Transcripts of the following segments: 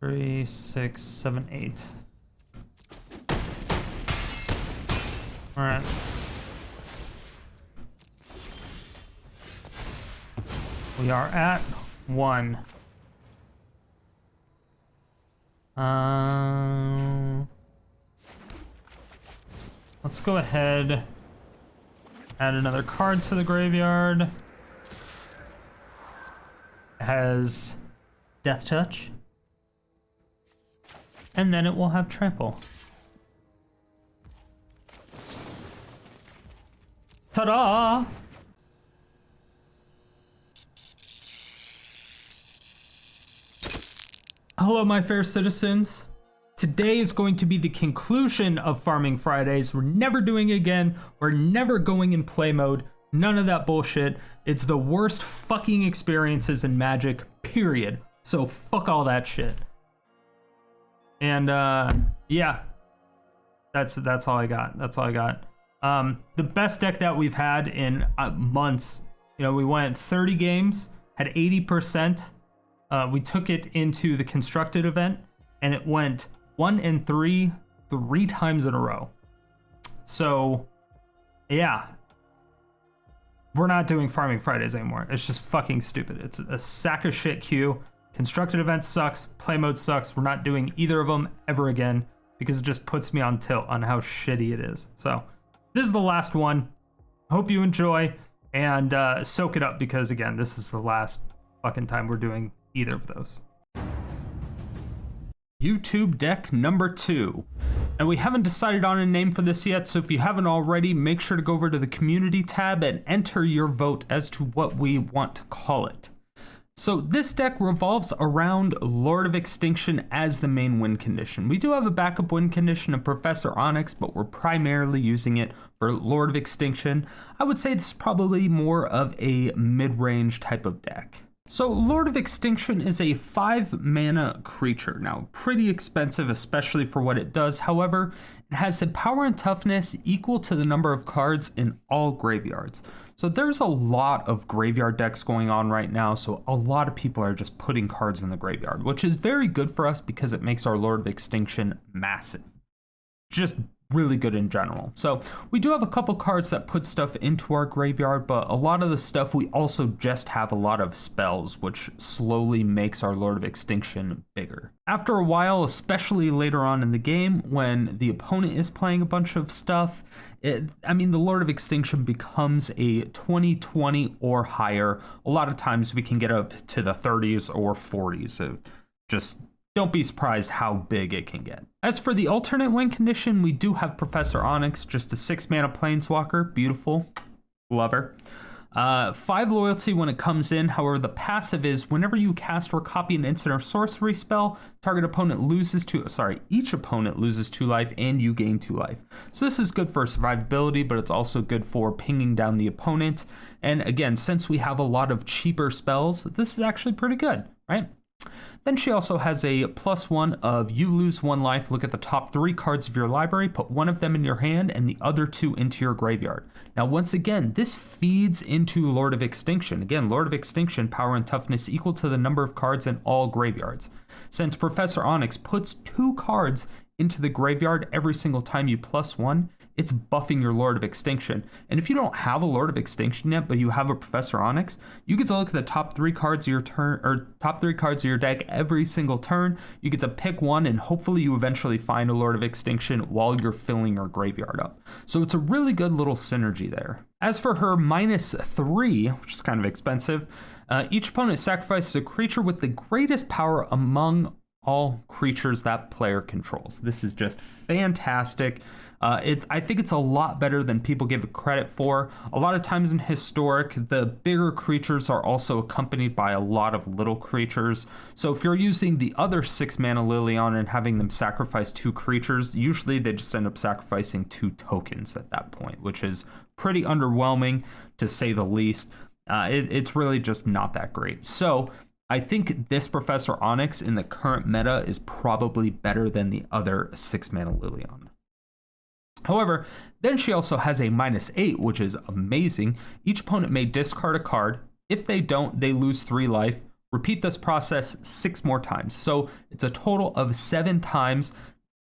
3, 6, 7, 8. All right. We are at 1. Let's go ahead, add another card to the graveyard. It has Death Touch, and then it will have Trample. Ta-da! Hello, my fair citizens. Today is going to be the conclusion of Farming Fridays. We're never doing it again. We're never going in play mode. None of that bullshit. It's the worst fucking experiences in Magic, period. So fuck all that shit. And yeah, that's all I got. That's all I got. The best deck that we've had in months. You know, we went 30 games, had 80%. We took it into the constructed event, and it went 1-3 3 times in a row. So, yeah. We're not doing Farming Fridays anymore. It's just fucking stupid. It's a sack of shit queue. Constructed event sucks. Play mode sucks. We're not doing either of them ever again because it just puts me on tilt on how shitty it is. So, this is the last one. Hope you enjoy and soak it up because, again, this is the last fucking time we're doing either of those. YouTube deck number 2. And we haven't decided on a name for this yet, so if you haven't already, make sure to go over to the community tab and enter your vote as to what we want to call it. So this deck revolves around Lord of Extinction as the main win condition. We do have a backup win condition of Professor Onyx, but we're primarily using it for Lord of Extinction. I would say this is probably more of a mid-range type of deck. So Lord of Extinction is a 5 mana creature. Now, pretty expensive, especially for what it does. However, it has the power and toughness equal to the number of cards in all graveyards. So there's a lot of graveyard decks going on right now. So a lot of people are just putting cards in the graveyard, which is very good for us because it makes our Lord of Extinction massive. Just really good in general. So we do have a couple cards that put stuff into our graveyard, but a lot of the stuff we also just have a lot of spells, which slowly makes our Lord of Extinction bigger. After a while, especially later on in the game, when the opponent is playing a bunch of stuff, the Lord of Extinction becomes a 20/20 or higher. A lot of times we can get up to the 30s or 40s. So just don't be surprised how big it can get. As for the alternate win condition, we do have Professor Onyx, just a 6 mana planeswalker. Beautiful. Love her. 5 loyalty when it comes in. However, the passive is whenever you cast or copy an instant or sorcery spell, each opponent loses 2 life and you gain 2 life. So this is good for survivability, but it's also good for pinging down the opponent. And again, since we have a lot of cheaper spells, this is actually pretty good, right? Then she also has a +1 of you lose 1 life, look at the top 3 cards of your library, put 1 of them in your hand and the other 2 into your graveyard. Now, once again, this feeds into Lord of Extinction. Again, Lord of Extinction, power and toughness equal to the number of cards in all graveyards. Since Professor Onyx puts 2 cards into the graveyard every single time you +1, it's buffing your Lord of Extinction. And if you don't have a Lord of Extinction yet, but you have a Professor Onyx, you get to look at the top 3 cards of your turn, or top 3 cards of your deck every single turn. You get to pick one, and hopefully you eventually find a Lord of Extinction while you're filling your graveyard up. So it's a really good little synergy there. As for her -3, which is kind of expensive, each opponent sacrifices a creature with the greatest power among all creatures that player controls. This is just fantastic. I think it's a lot better than people give it credit for. A lot of times in Historic, the bigger creatures are also accompanied by a lot of little creatures. So if you're using the other 6 mana Liliana and having them sacrifice 2 creatures, usually they just end up sacrificing 2 tokens at that point, which is pretty underwhelming to say the least. It's really just not that great. So I think this Professor Onyx in the current meta is probably better than the other 6 mana Liliana. However, then she also has a -8, which is amazing. Each opponent may discard a card. If they don't, they lose 3 life. repeat this process 6 more times. So it's a total of 7 times.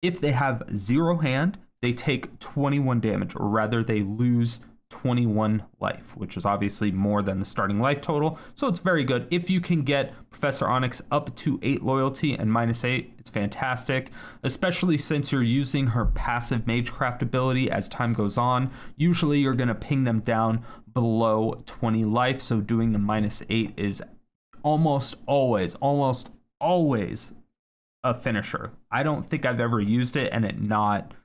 If they have 0 hand, they take 21 damage, or rather they lose 21 life, which is obviously more than the starting life total. So it's very good. If you can get Professor Onyx up to 8 loyalty and -8, it's fantastic, especially since you're using her passive Magecraft ability as time goes on. Usually you're going to ping them down below 20 life, so doing the -8 is almost always a finisher. I don't think I've ever used it and it not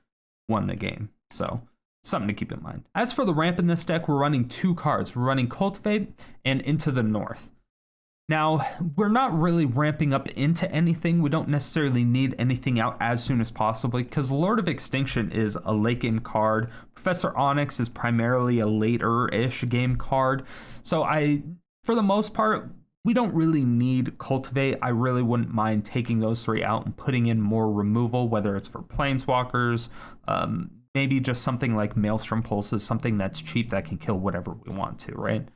won the game. So something to keep in mind. As for the ramp in this deck, we're running 2 cards. We're running Cultivate and Into the North. Now, we're not really ramping up into anything. We don't necessarily need anything out as soon as possible because Lord of Extinction is a late-game card. Professor Onyx is primarily a later-ish game card. So for the most part, we don't really need Cultivate. I really wouldn't mind taking those 3 out and putting in more removal, whether it's for Planeswalkers, maybe just something like Maelstrom Pulses, something that's cheap that can kill whatever we want to, right?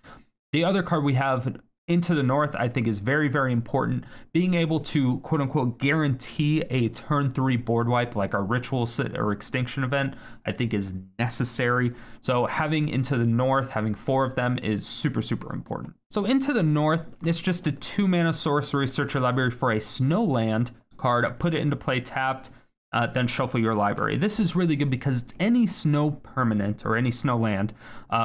The other card we have, Into the North, I think is very, very important. Being able to, quote unquote, guarantee a turn 3 board wipe like our Ritual Soot or Extinction Event, I think is necessary. So having Into the North, having 4 of them is super, super important. So Into the North, it's just a 2-mana sorcery. Search your library for a Snowland card, put it into play tapped, then shuffle your library. This is really good because it's any snow permanent or any snow land,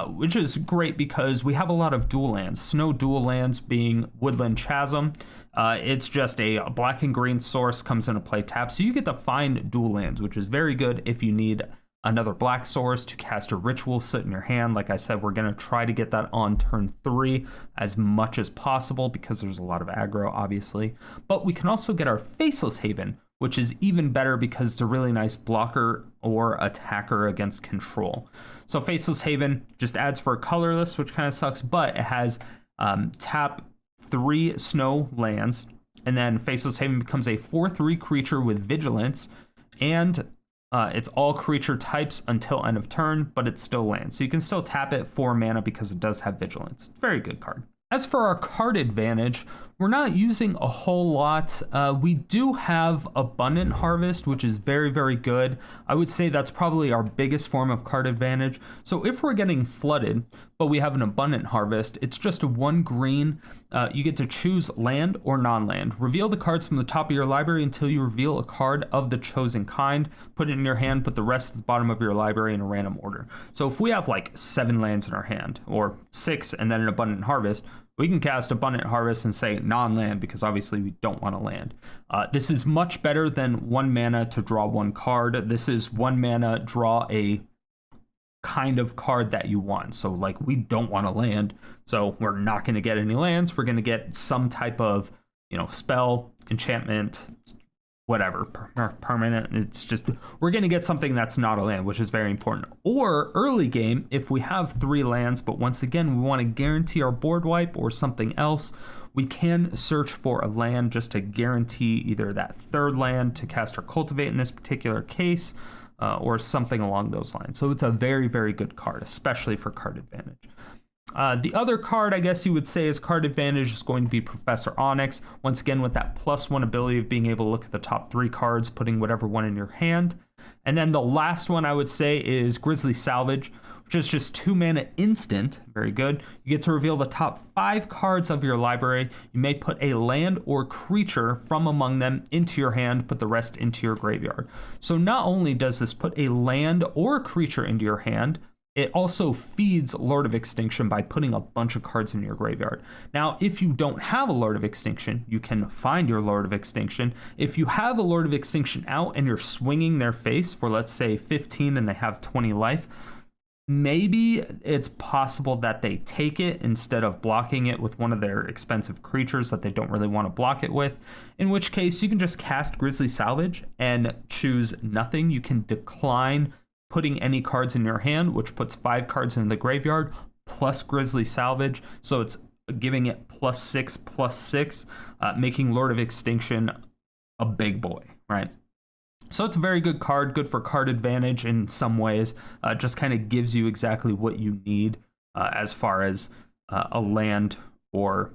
which is great because we have a lot of dual lands. Snow dual lands being Woodland Chasm. It's just a black and green source, comes into play tap. So you get to find dual lands, which is very good if you need another black source to cast a Ritual Soot in your hand. Like I said, we're going to try to get that on turn 3 as much as possible because there's a lot of aggro, obviously. But we can also get our Faceless Haven, which is even better because it's a really nice blocker or attacker against control. So Faceless Haven just adds for colorless, which kind of sucks, but it has tap 3 snow lands, and then Faceless Haven becomes a 4/3 creature with vigilance, and it's all creature types until end of turn, but it still lands. So you can still tap it for mana because it does have vigilance. Very good card. As for our card advantage, we're not using a whole lot. We do have Abundant Harvest, which is very, very good. I would say that's probably our biggest form of card advantage. So if we're getting flooded, but we have an Abundant Harvest, it's just a 1 green. You get to choose land or non-land. Reveal the cards from the top of your library until you reveal a card of the chosen kind. Put it in your hand, put the rest at the bottom of your library in a random order. So if we have like 7 lands in our hand, or 6 and then an Abundant Harvest, we can cast Abundant Harvest and say non-land because obviously we don't want to land. This is much better than 1 mana to draw 1 card. This is 1 mana, draw a kind of card that you want. So like we don't want to land, so we're not going to get any lands. We're going to get some type of, spell, enchantment, whatever, permanent. It's just, we're going to get something that's not a land, which is very important. Or early game, if we have 3 lands, but once again, we want to guarantee our board wipe or something else, we can search for a land just to guarantee either that 3rd land to cast our Cultivate in this particular case, or something along those lines. So it's a very, very good card, especially for card advantage. The other card, I guess you would say, is card advantage is going to be Professor Onyx. Once again, with that +1 ability of being able to look at the top 3 cards, putting whatever one in your hand. And then the last one I would say is Grisly Salvage, which is just 2 mana instant. Very good. You get to reveal the top 5 cards of your library. You may put a land or creature from among them into your hand, put the rest into your graveyard. So not only does this put a land or creature into your hand, it also feeds Lord of Extinction by putting a bunch of cards in your graveyard. Now, if you don't have a Lord of Extinction, you can find your Lord of Extinction. If you have a Lord of Extinction out and you're swinging their face for, let's say, 15 and they have 20 life, maybe it's possible that they take it instead of blocking it with one of their expensive creatures that they don't really want to block it with, in which case you can just cast Grisly Salvage and choose nothing. You can decline putting any cards in your hand, which puts 5 cards in the graveyard, plus Grisly Salvage, so it's giving it +6/+6, making Lord of Extinction a big boy, right? So it's a very good card, good for card advantage in some ways, just kind of gives you exactly what you need as far as a land or,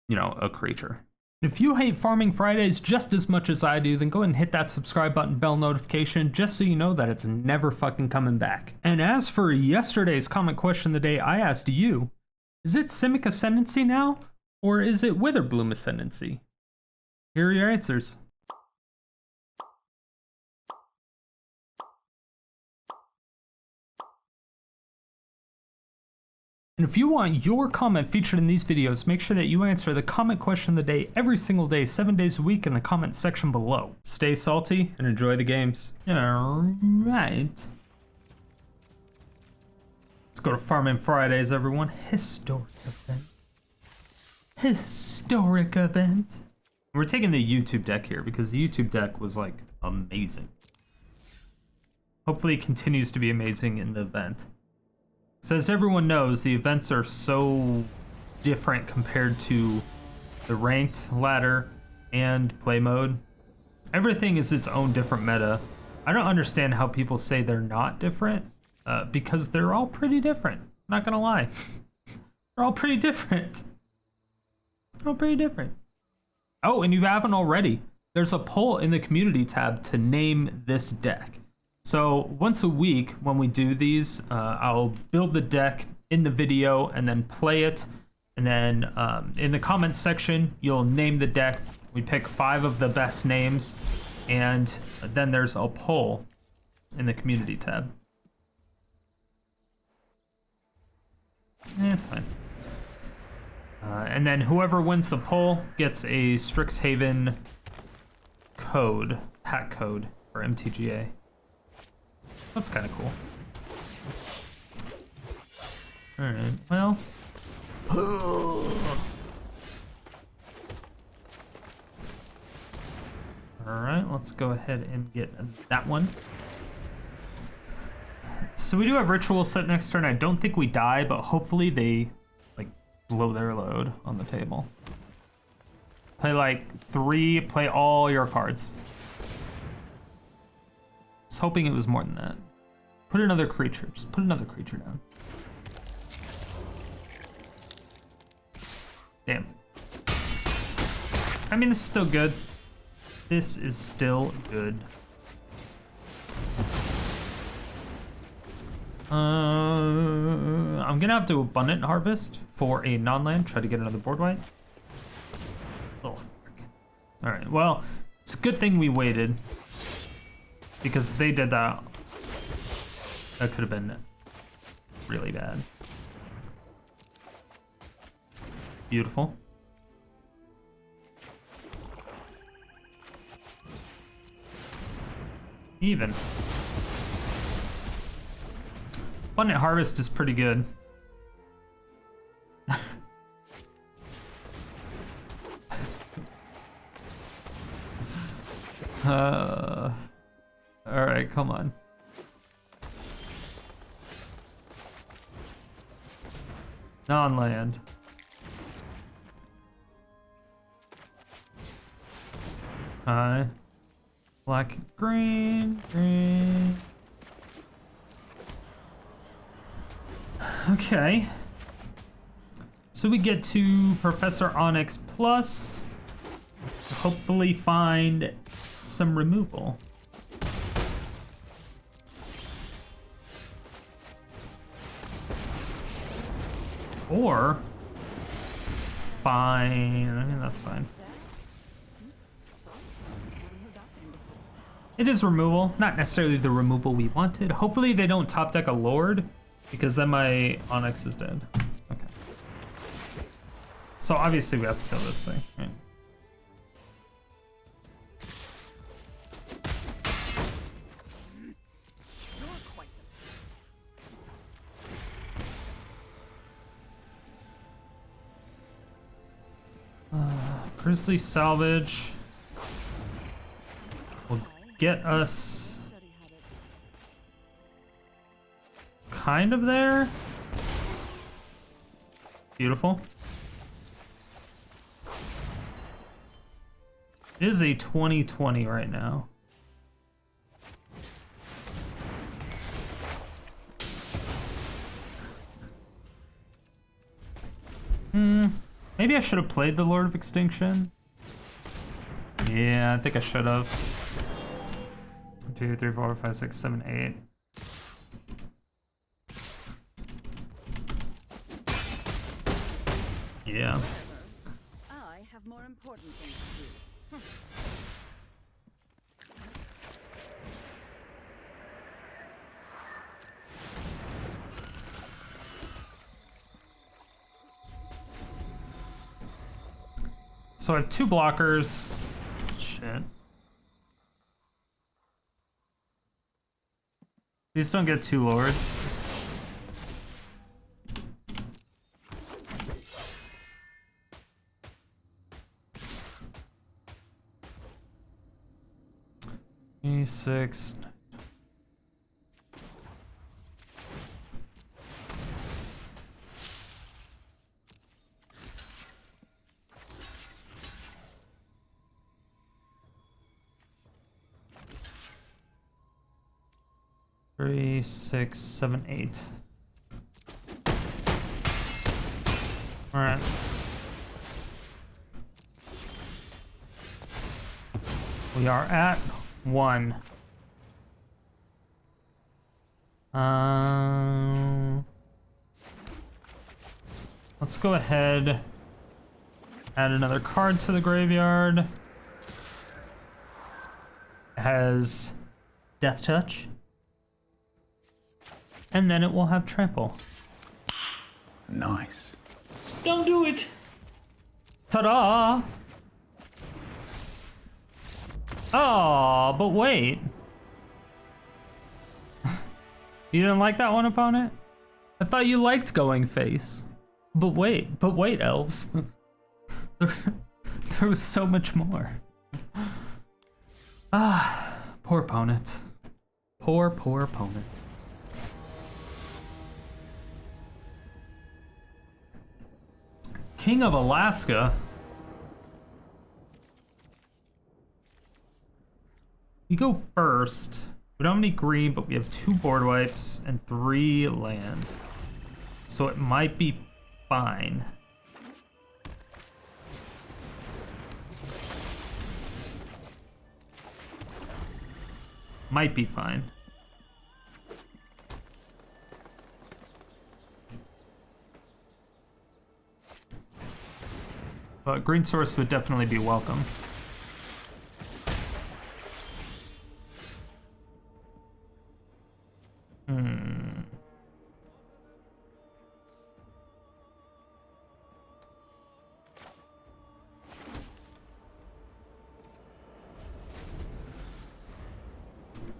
a creature. If you hate Farming Fridays just as much as I do, then go ahead and hit that subscribe button, bell notification, just so you know that it's never fucking coming back. And as for yesterday's comment question of the day, I asked you, is it Simic Ascendancy now, or is it Witherbloom Ascendancy? Here are your answers. And if you want your comment featured in these videos, make sure that you answer the comment question of the day every single day, 7 days a week in the comment section below. Stay salty and enjoy the games. Alright. Let's go to Farming Fridays, everyone. Historic event. Historic event. We're taking the YouTube deck here because the YouTube deck was like amazing. Hopefully it continues to be amazing in the event. So as everyone knows, the events are so different compared to the ranked ladder and play mode. Everything is its own different meta. I don't understand how people say they're not different, because they're all pretty different. Not gonna lie. They're all pretty different. They're all pretty different. Oh, and you haven't already. There's a poll in the community tab to name this deck. So once a week when we do these, I'll build the deck in the video and then play it. And then in the comments section, you'll name the deck. We pick 5 of the best names. And then there's a poll in the community tab. It's fine. And then whoever wins the poll gets a Strixhaven code, hack code for MTGA. That's kind of cool. Alright, well. Alright, let's go ahead and get that one. So we do have Ritual set next turn. I don't think we die, but hopefully they like blow their load on the table. Play like 3, play all your cards. I was hoping it was more than that. Put another creature. Just put another creature down. Damn. I mean, this is still good. This is still good. I'm gonna have to Abundant Harvest for a non-land. Try to get another board wipe. Oh, fuck. All right. Well, it's a good thing we waited. Because if they did that, that could have been really bad. Beautiful. Even. Abundant Harvest is pretty good. All right, come on. Non-land. Hi. Black, green, green. Okay. So we get to Professor Onyx plus, hopefully find some removal. Or fine, I mean that's fine. It is removal, not necessarily the removal we wanted. Hopefully they don't top deck a Lord, because then my Onyx is dead. Okay. So obviously we have to kill this thing, right? Grisly Salvage will get us kind of there. Beautiful. It is a 20-20 right now. Maybe I should have played the Lord of Extinction. Yeah, I think I should have. 1, 2, 3, 4, 5, 6, 7, 8. Yeah. I have more important things to do. So I have 2 blockers. Shit. Please don't get 2 lords. E6. Three, 6, 7, 8. All right. We are at 1. Let's go ahead, add another card to the graveyard. It has Death Touch. And then it will have trample. Nice. Don't do it! Ta-da! Oh, but wait. You didn't like that one, opponent? I thought you liked going face. But wait, elves. There was so much more. Ah, poor opponent. Poor opponent. King of Alaska. You go first. We don't have any green, but we have 2 board wipes and 3 land. So it might be fine. Might be fine. But green source would definitely be welcome.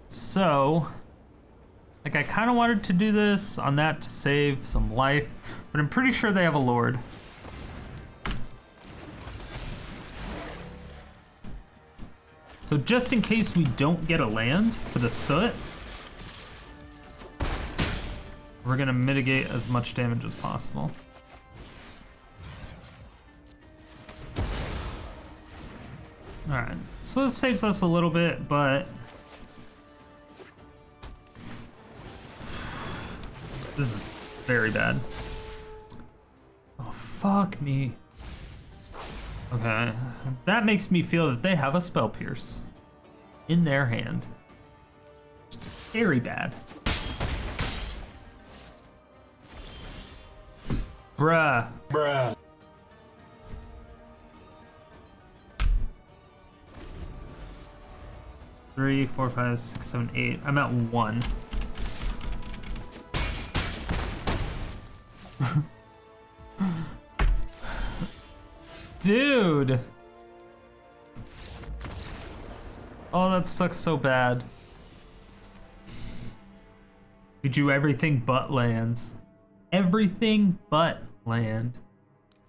So, like, I kind of wanted to do this on that to save some life, but I'm pretty sure they have a Lord. So just in case we don't get a land for the Soot, we're gonna mitigate as much damage as possible. Alright, so this saves us a little bit, but this is very bad. Oh, fuck me. Okay, that makes me feel that they have a Spell Pierce in their hand. Very bad. Bruh. 3, 4, 5, 6, 7, 8. I'm at 1. Dude! Oh, that sucks so bad. We drew everything but lands. Everything but land.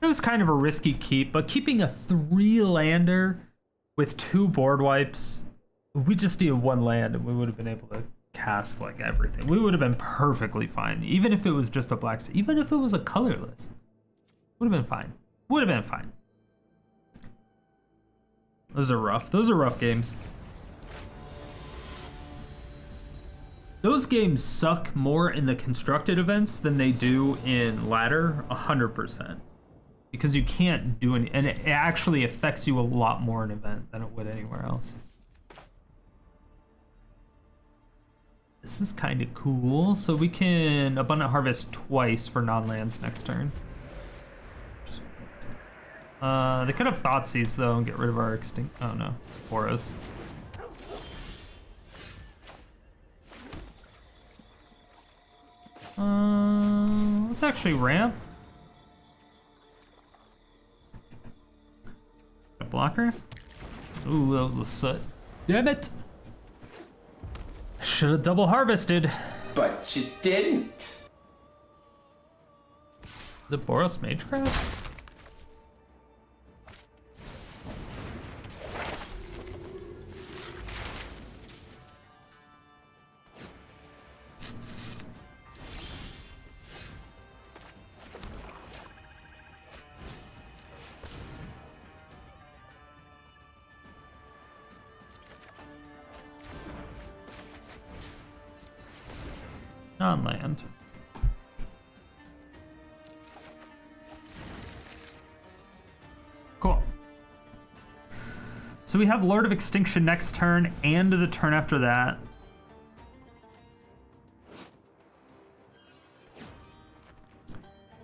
It was kind of a risky keep, but keeping a 3-lander with 2 board wipes, we just needed 1 land and we would have been able to cast like everything. We would have been perfectly fine, even if it was just a black, even if it was a colorless. Would have been fine. Would have been fine. Those are rough. Those are rough games. Those games suck more in the constructed events than they do in ladder, 100%. because you can't do any, and it actually affects you a lot more in event than it would anywhere else. This is kind of cool. So we can abundant harvest twice for non-lands next turn. They could have Thoughtseize though and get rid of our extinct. Oh no, Boros. Let's actually ramp. A blocker. Ooh, that was a soot. Damn it! Should have double harvested. But you didn't. Is it Boros Magecraft? Non-land. Cool. So we have Lord of Extinction next turn and the turn after that.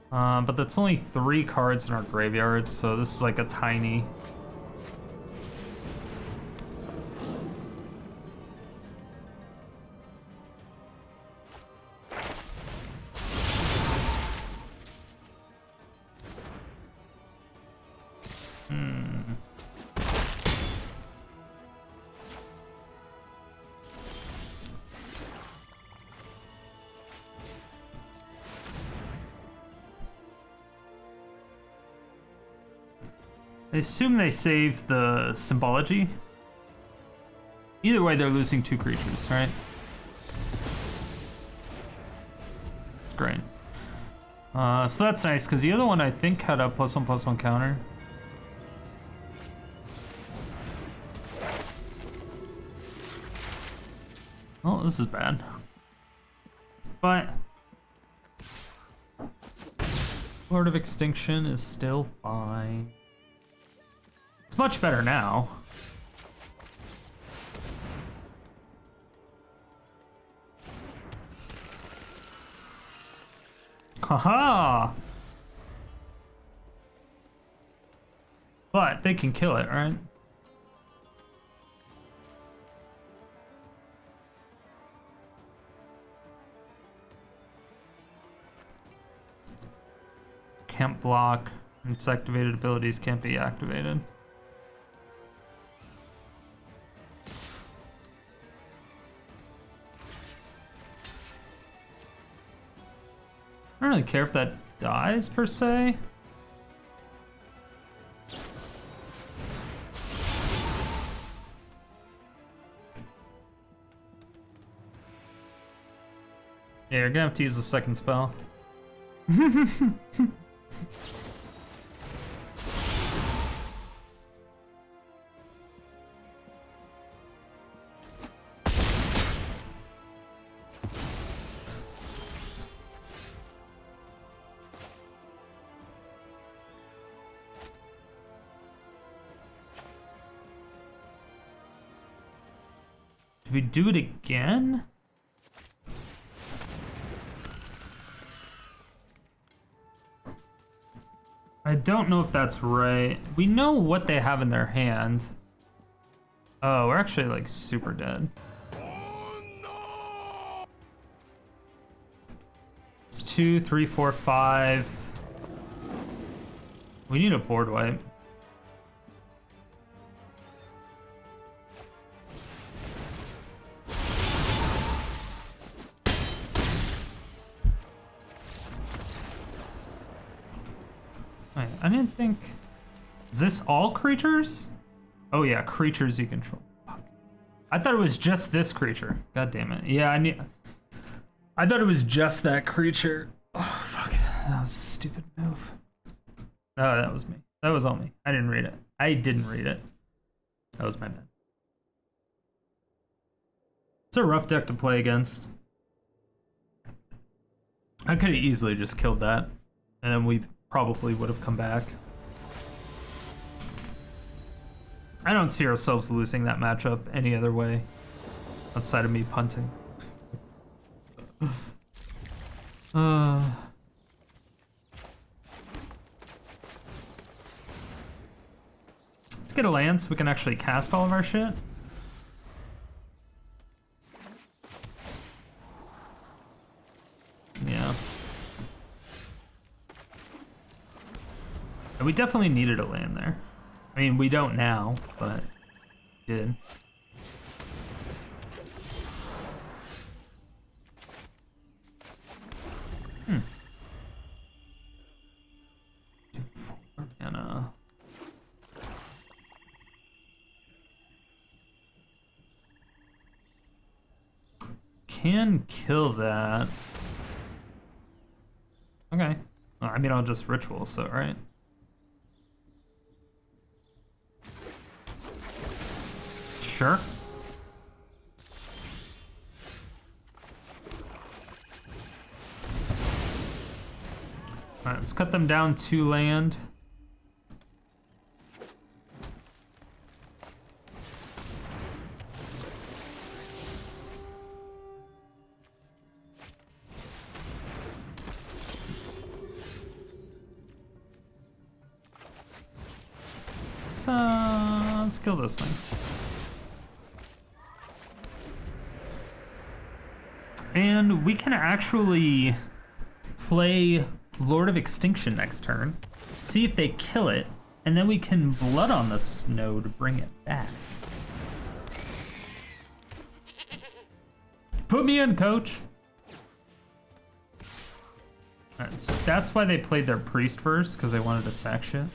But that's only 3 cards in our graveyard, so this is like a tiny... I assume they save the symbology. Either way, they're losing 2 creatures, right? Great. So that's nice, because the other one I think had a +1/+1 counter. Oh, this is bad. But Lord of Extinction is still fine. It's much better now. Haha! But they can kill it, right? Can't block. Its activated abilities can't be activated. I don't really care if that dies, per se. Yeah, you're gonna have to use the second spell. Do we do it again? I don't know if that's right. We know what they have in their hand. Oh, we're actually like super dead. Oh, no! It's 2, 3, 4, 5. We need a board wipe. Wait, I didn't think... Is this all creatures? Oh yeah, creatures you control. Fuck. I thought it was just this creature. God damn it. Yeah, I thought it was just that creature. Oh, fuck. That was a stupid move. Oh, that was me. That was all me. I didn't read it. I didn't read it. That was my bad. It's a rough deck to play against. I could have easily just killed that. And then we probably would have come back. I don't see ourselves losing that matchup any other way outside of me punting. Let's get a land so we can actually cast all of our shit. Yeah. And we definitely needed a land there. I mean, we don't now, but did. Mana. Can kill that. Okay. Well, I mean, I'll just ritual, so right. Sure. Alright, let's cut them down to land. Let's kill this thing. And we can actually play Lord of Extinction next turn, see if they kill it, and then we can Blood on the Snow to bring it back. Put me in, coach! Alright, so that's why they played their priest first, because they wanted to sack shit.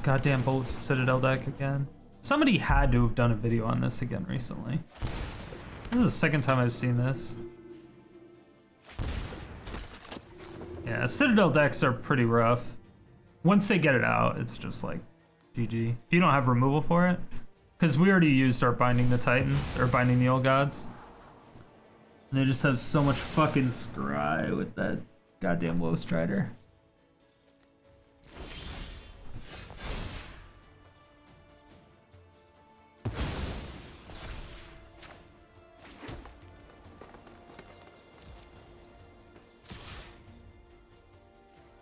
Goddamn Bolus Citadel deck again. Somebody had to have done a video on this again recently. This is the second time I've seen this. Yeah, Citadel decks are pretty rough. Once they get it out, it's just like GG. If you don't have removal for it, because we already used our Binding the Titans, or Binding the Old Gods. And they just have so much fucking scry with that goddamn Low Strider.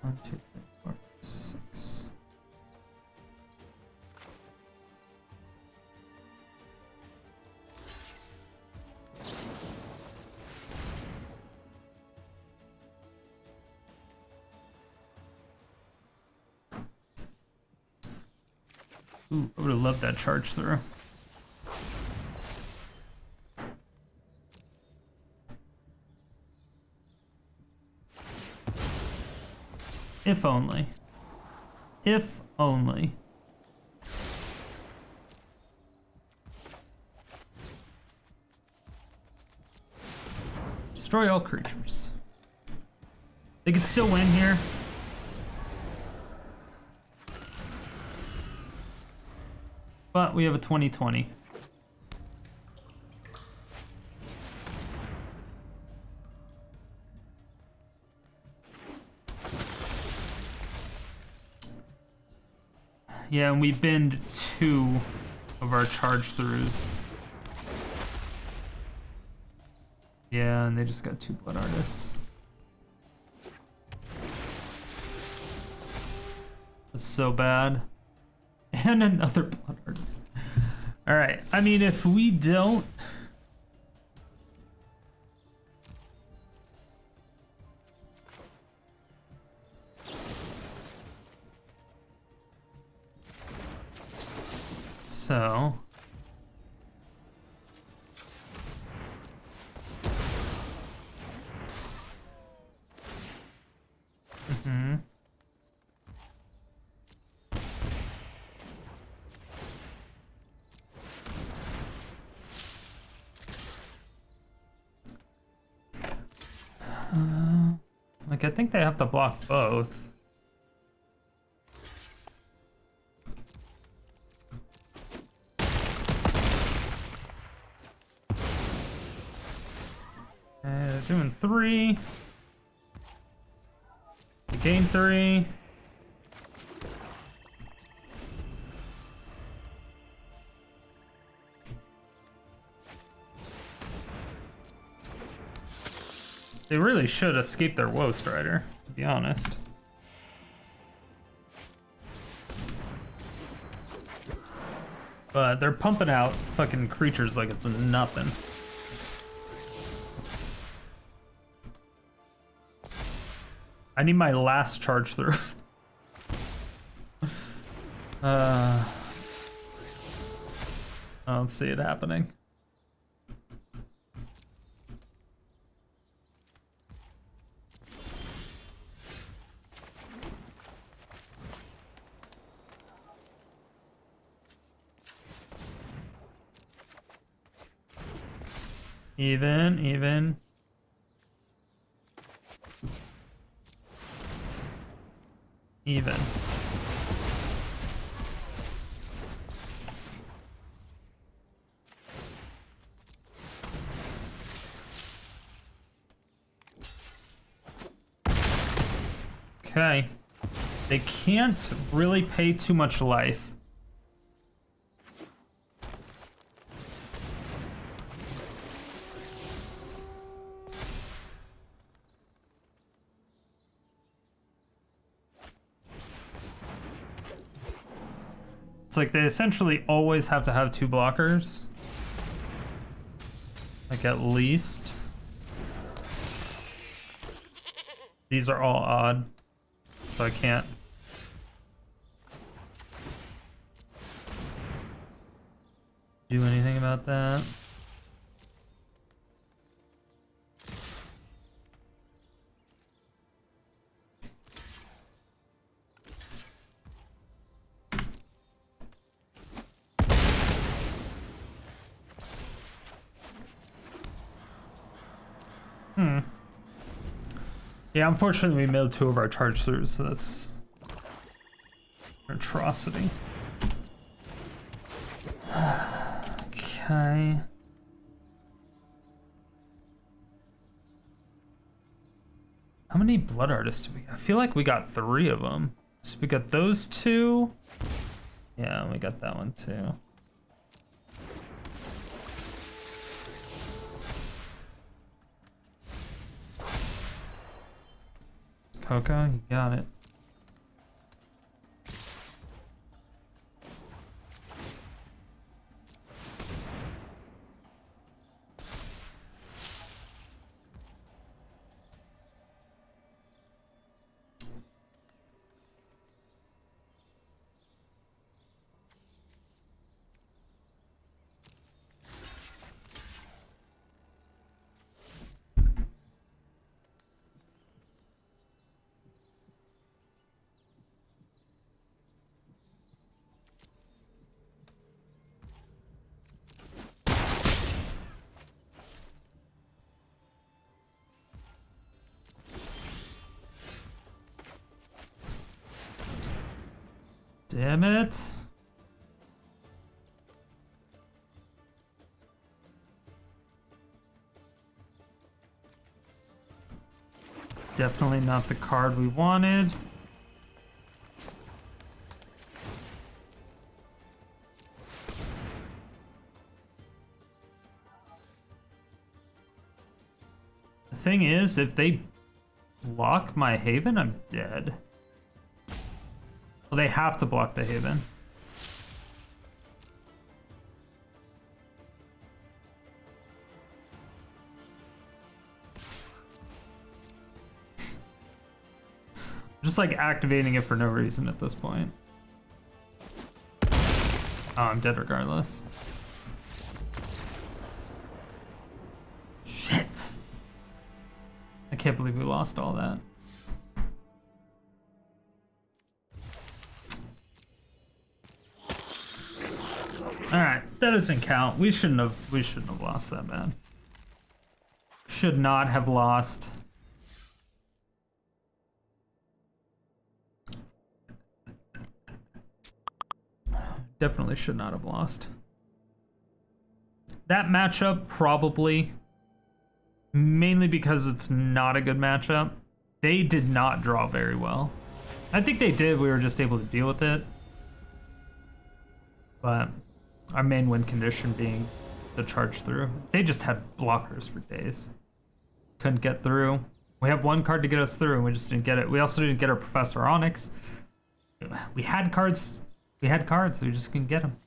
One, two, three, four, 6. Ooh, I would have loved that charge through. If only. If only. Destroy all creatures. They could still win here. But we have a 20/20. Yeah, and we binned 2 of our charge throughs. Yeah, and they just got 2 Blood Artists. That's so bad. And another Blood Artist. Alright, I mean, if we don't... So... I think they have to block both. They're doing 3. They gain 3. They really should escape their Woe Strider, to be honest. But they're pumping out fucking creatures like it's nothing. I need my last charge through. I don't see it happening. Even. Okay. They can't really pay too much life. It's like they essentially always have to have 2 blockers. Like at least. These are all odd, so I can't. Do anything about that. Yeah, unfortunately we milled 2 of our charge throughs, so that's an atrocity. Okay. How many Blood Artists do we got? I feel like we got 3 of them. So we got those 2. Yeah, we got that one too. Coco, you got it. Damn it. Definitely not the card we wanted. The thing is, if they block my Haven, I'm dead. Well, they have to block the Haven. Just like activating it for no reason at this point. Oh, I'm dead regardless. Shit. I can't believe we lost all that. Alright, that doesn't count. We shouldn't have lost that bad. Should not have lost. definitely should not have lost. That matchup, probably. Mainly because it's not a good matchup. They did not draw very well. I think they did, we were just able to deal with it. But our main win condition being the charge through. They just had blockers for days. Couldn't get through. We have one card to get us through and we just didn't get it. We also didn't get our Professor Onyx. We had cards. We just couldn't get them.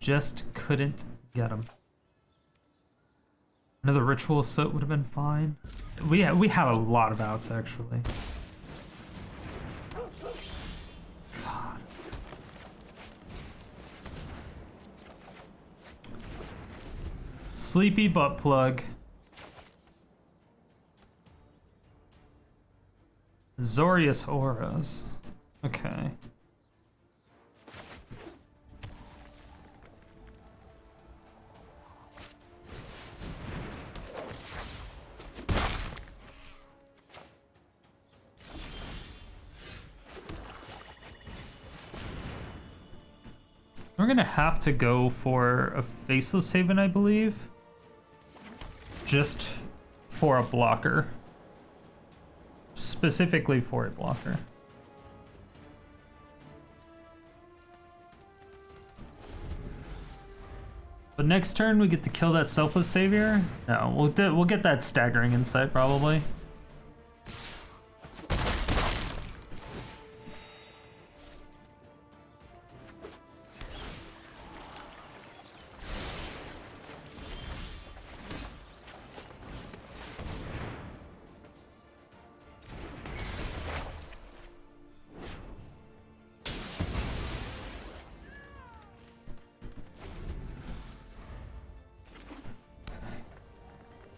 Just couldn't get them. Another Ritual of Soot would have been fine. We have a lot of outs, actually. God. Sleepy butt plug. Azorius auras. Okay. We're gonna have to go for a Faceless Haven, I believe. Just for a blocker. Specifically for a blocker. But next turn we get to kill that Selfless Savior? No, we'll get that Staggering Insight probably.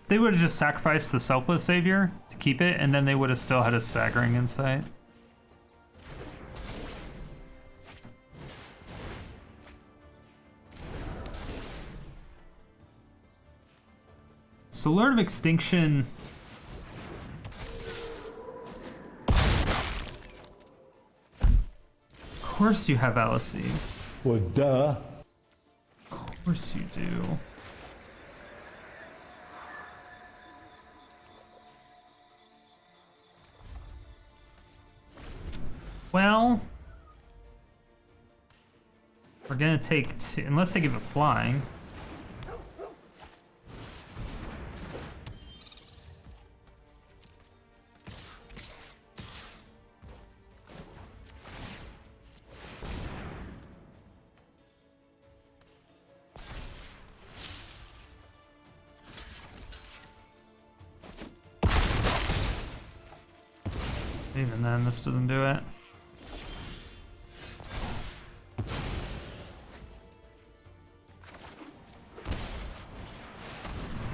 They would have just sacrificed the Selfless Savior to keep it, and then they would have still had a Staggering Insight. So Lord of Extinction... Of course you have LSE. Well, duh. Of course you do. Well, we're gonna take two, unless they give it flying. Even then, this doesn't do it.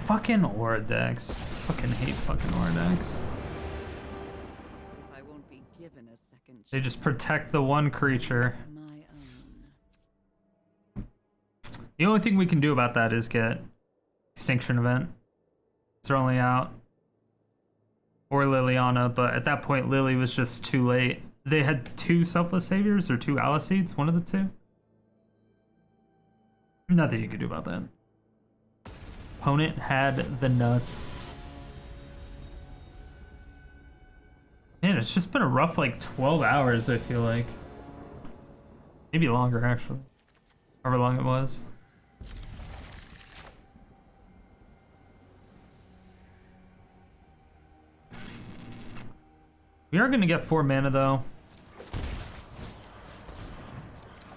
Fucking Aura decks. Fucking hate fucking Aura decks. If I won't be given a second They just protect the one creature. my own. The only thing we can do about that is get Extinction Event. It's only out. Or Liliana, but at that point Lily was just too late. They had two Selfless Saviors or two Aliseeds, one of the two. Nothing you could do about that. Opponent had the nuts. Man, it's just been a rough like 12 hours, I feel like. Maybe longer, actually. However long it was. We are going to get 4 mana, though.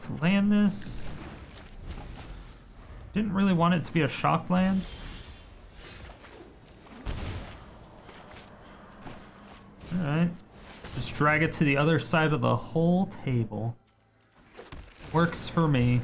To land this... Didn't really want it to be a shock land. Alright. Just drag it to the other side of the whole table. Works for me.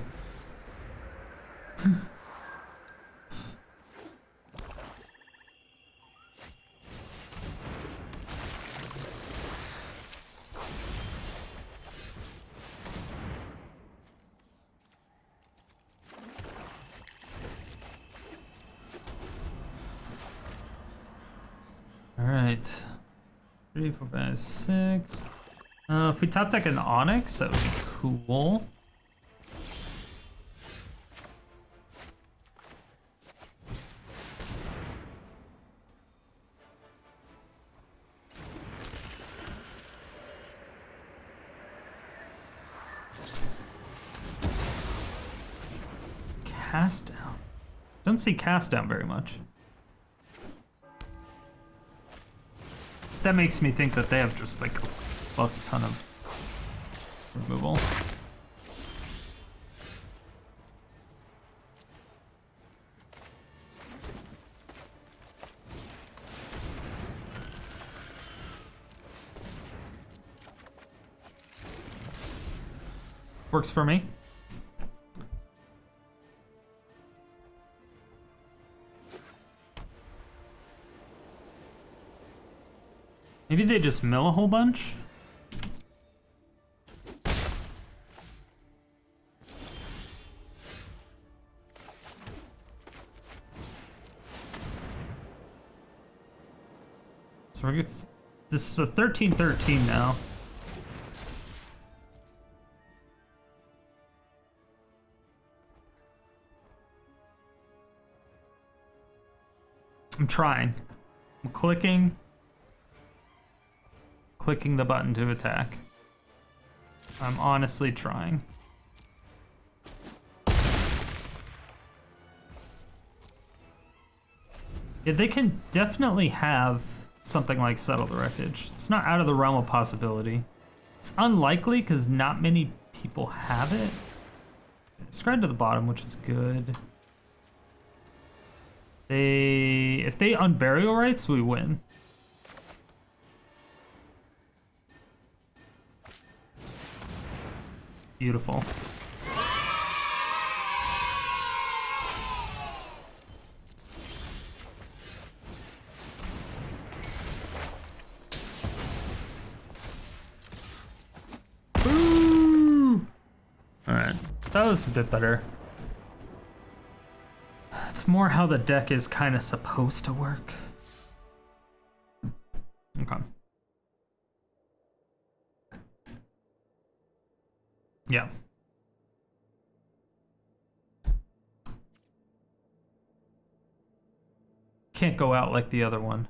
Alright. 3, 4, 5, 6. If we top deck an Onyx, that would be cool. Cast down. Don't see cast down very much. That makes me think that they have just like a fuck ton of removal. Works for me. Maybe they just mill a whole bunch? So we're good. This is a 13-13 now. I'm trying. I'm clicking the button to attack. I'm honestly trying. Yeah, they can definitely have something like Settle the Wreckage. It's not out of the realm of possibility. It's unlikely because not many people have it. Spread to the bottom, which is good. If they unburial rights, we win. Beautiful. Ooh. All right, that was a bit better. It's more how the deck is kind of supposed to work. Okay. Yeah. Can't go out like the other one.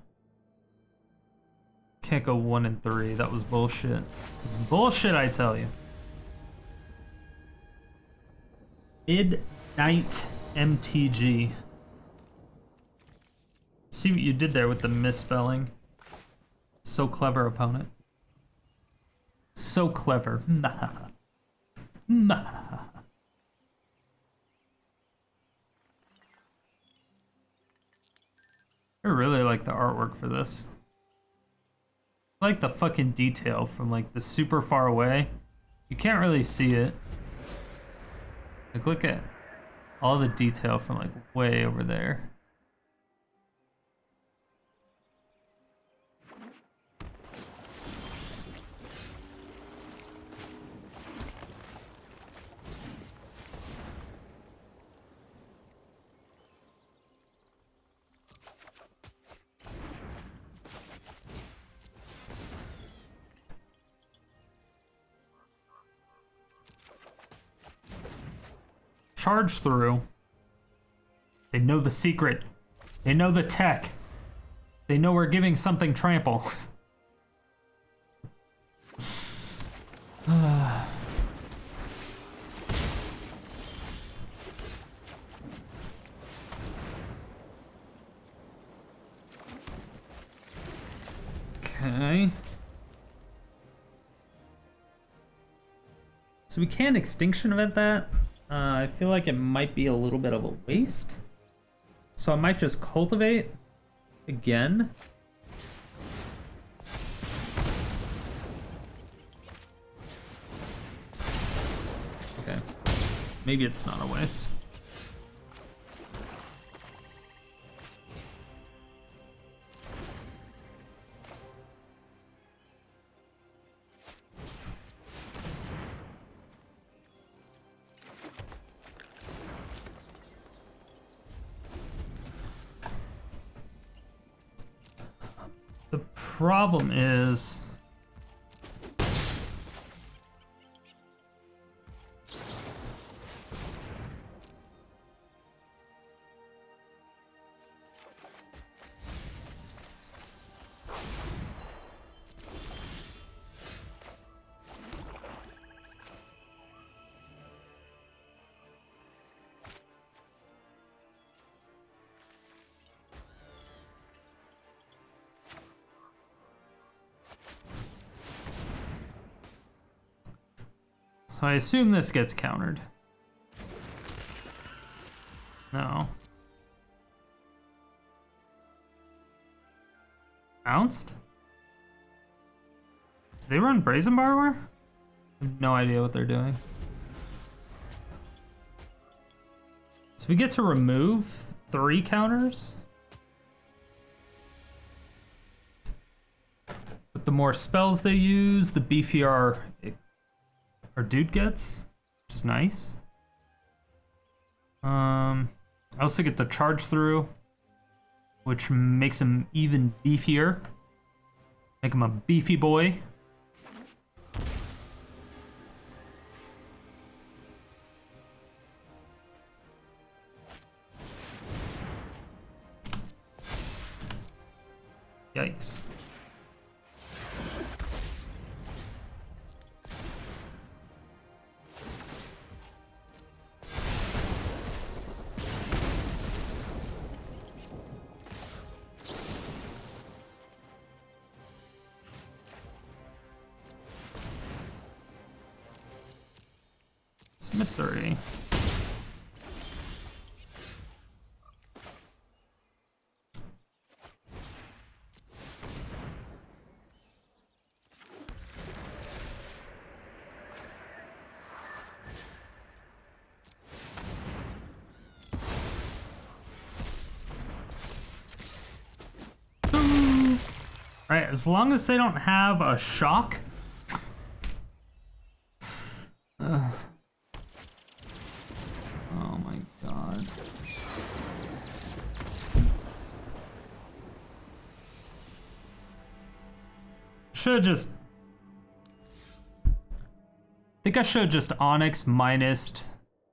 Can't go 1 and 3. That was bullshit. It's bullshit, I tell you. Midnight MTG. See what you did there with the misspelling. So clever, opponent. So clever. Nah. Nah. I really like the artwork for this. I like the fucking detail from like the super far away. You can't really see it. Like look at all the detail from like way over there. Charge through. They know the secret. They know the tech. They know we're giving something trample. Okay. So we can Extinction Event that. I feel like it might be a little bit of a waste. So I might just Cultivate again. Okay. Maybe it's not a waste. The problem is So I assume this gets countered. No. Bounced? They run Brazen Borrower? I have no idea what they're doing. So we get to remove 3 counters. But the more spells they use, the beefier our dude gets, which is nice. I also get to charge through, which makes him even beefier. Make him a beefy boy. Yikes. Cemetery. Alright, as long as they don't have a shock. Oh my god. Should've just... I think I should've just Onyx minused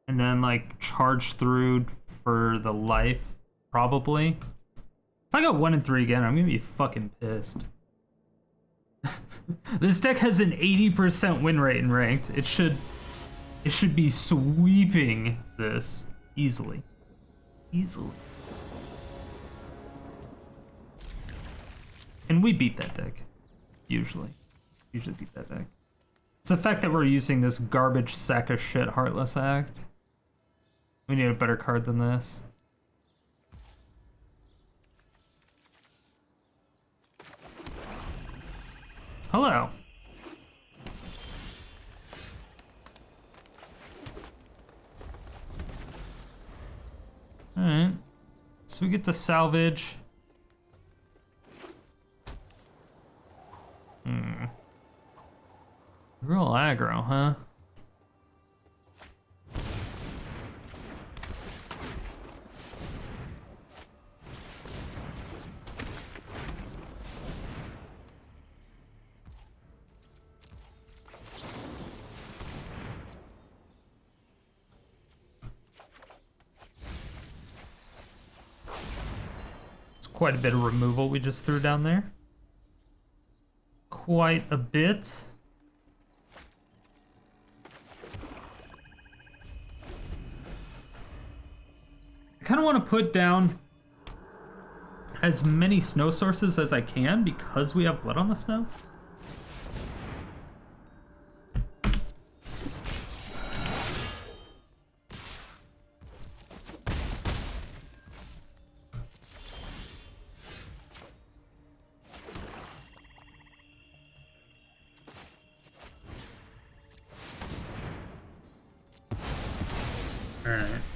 and then like charged through for the life, probably. If I got 1 and 3 again, I'm gonna be fucking pissed. This deck has an 80% win rate in ranked. It should be sweeping this easily. Easily. And we beat that deck. Usually beat that deck. It's the fact that we're using this garbage sack of shit Heartless Act. We need a better card than this. Hello. Alright. So we get to salvage. Real aggro, huh? Quite a bit of removal we just threw down there. Quite a bit. I kind of want to put down as many snow sources as I can because we have blood on the snow.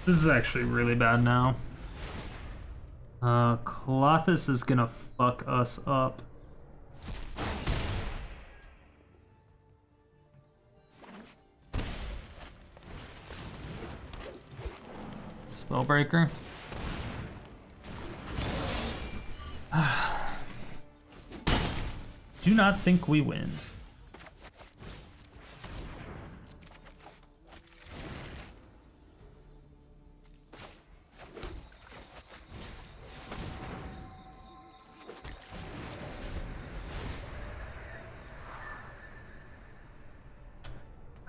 This is actually really bad now. Clothis is gonna fuck us up. Spellbreaker. Do not think we win.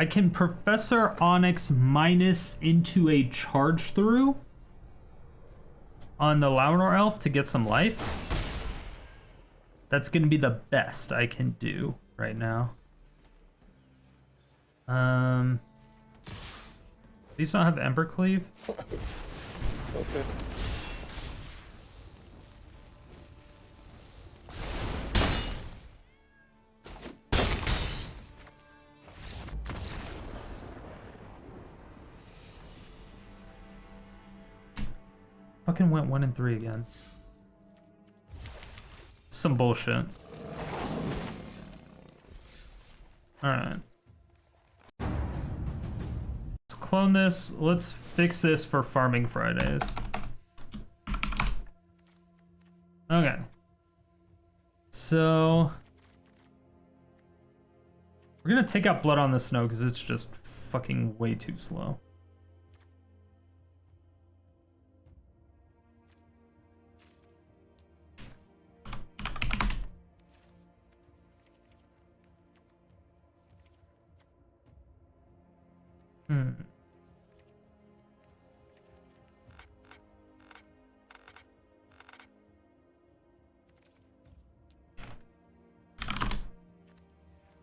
I can Professor Onyx minus into a charge through on the Lorehold elf to get some life. That's gonna be the best I can do right now. These don't have Ember Cleave. Okay. Fucking went 1 and 3 again. Some bullshit. Alright. Let's clone this. Let's fix this for Farming Fridays. Okay. So... we're gonna take out Blood on the Snow because it's just fucking way too slow.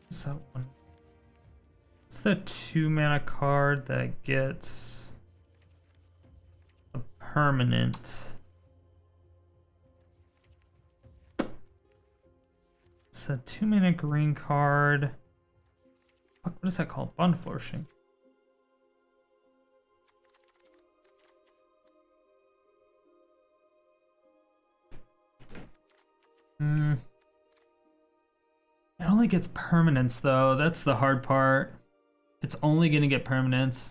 Is that one? It's the 2 mana card that gets a permanent. It's the 2 mana green card. Fuck, what is that called? Bond Flourishing. It only gets permanents though, that's the hard part. It's only gonna get permanents.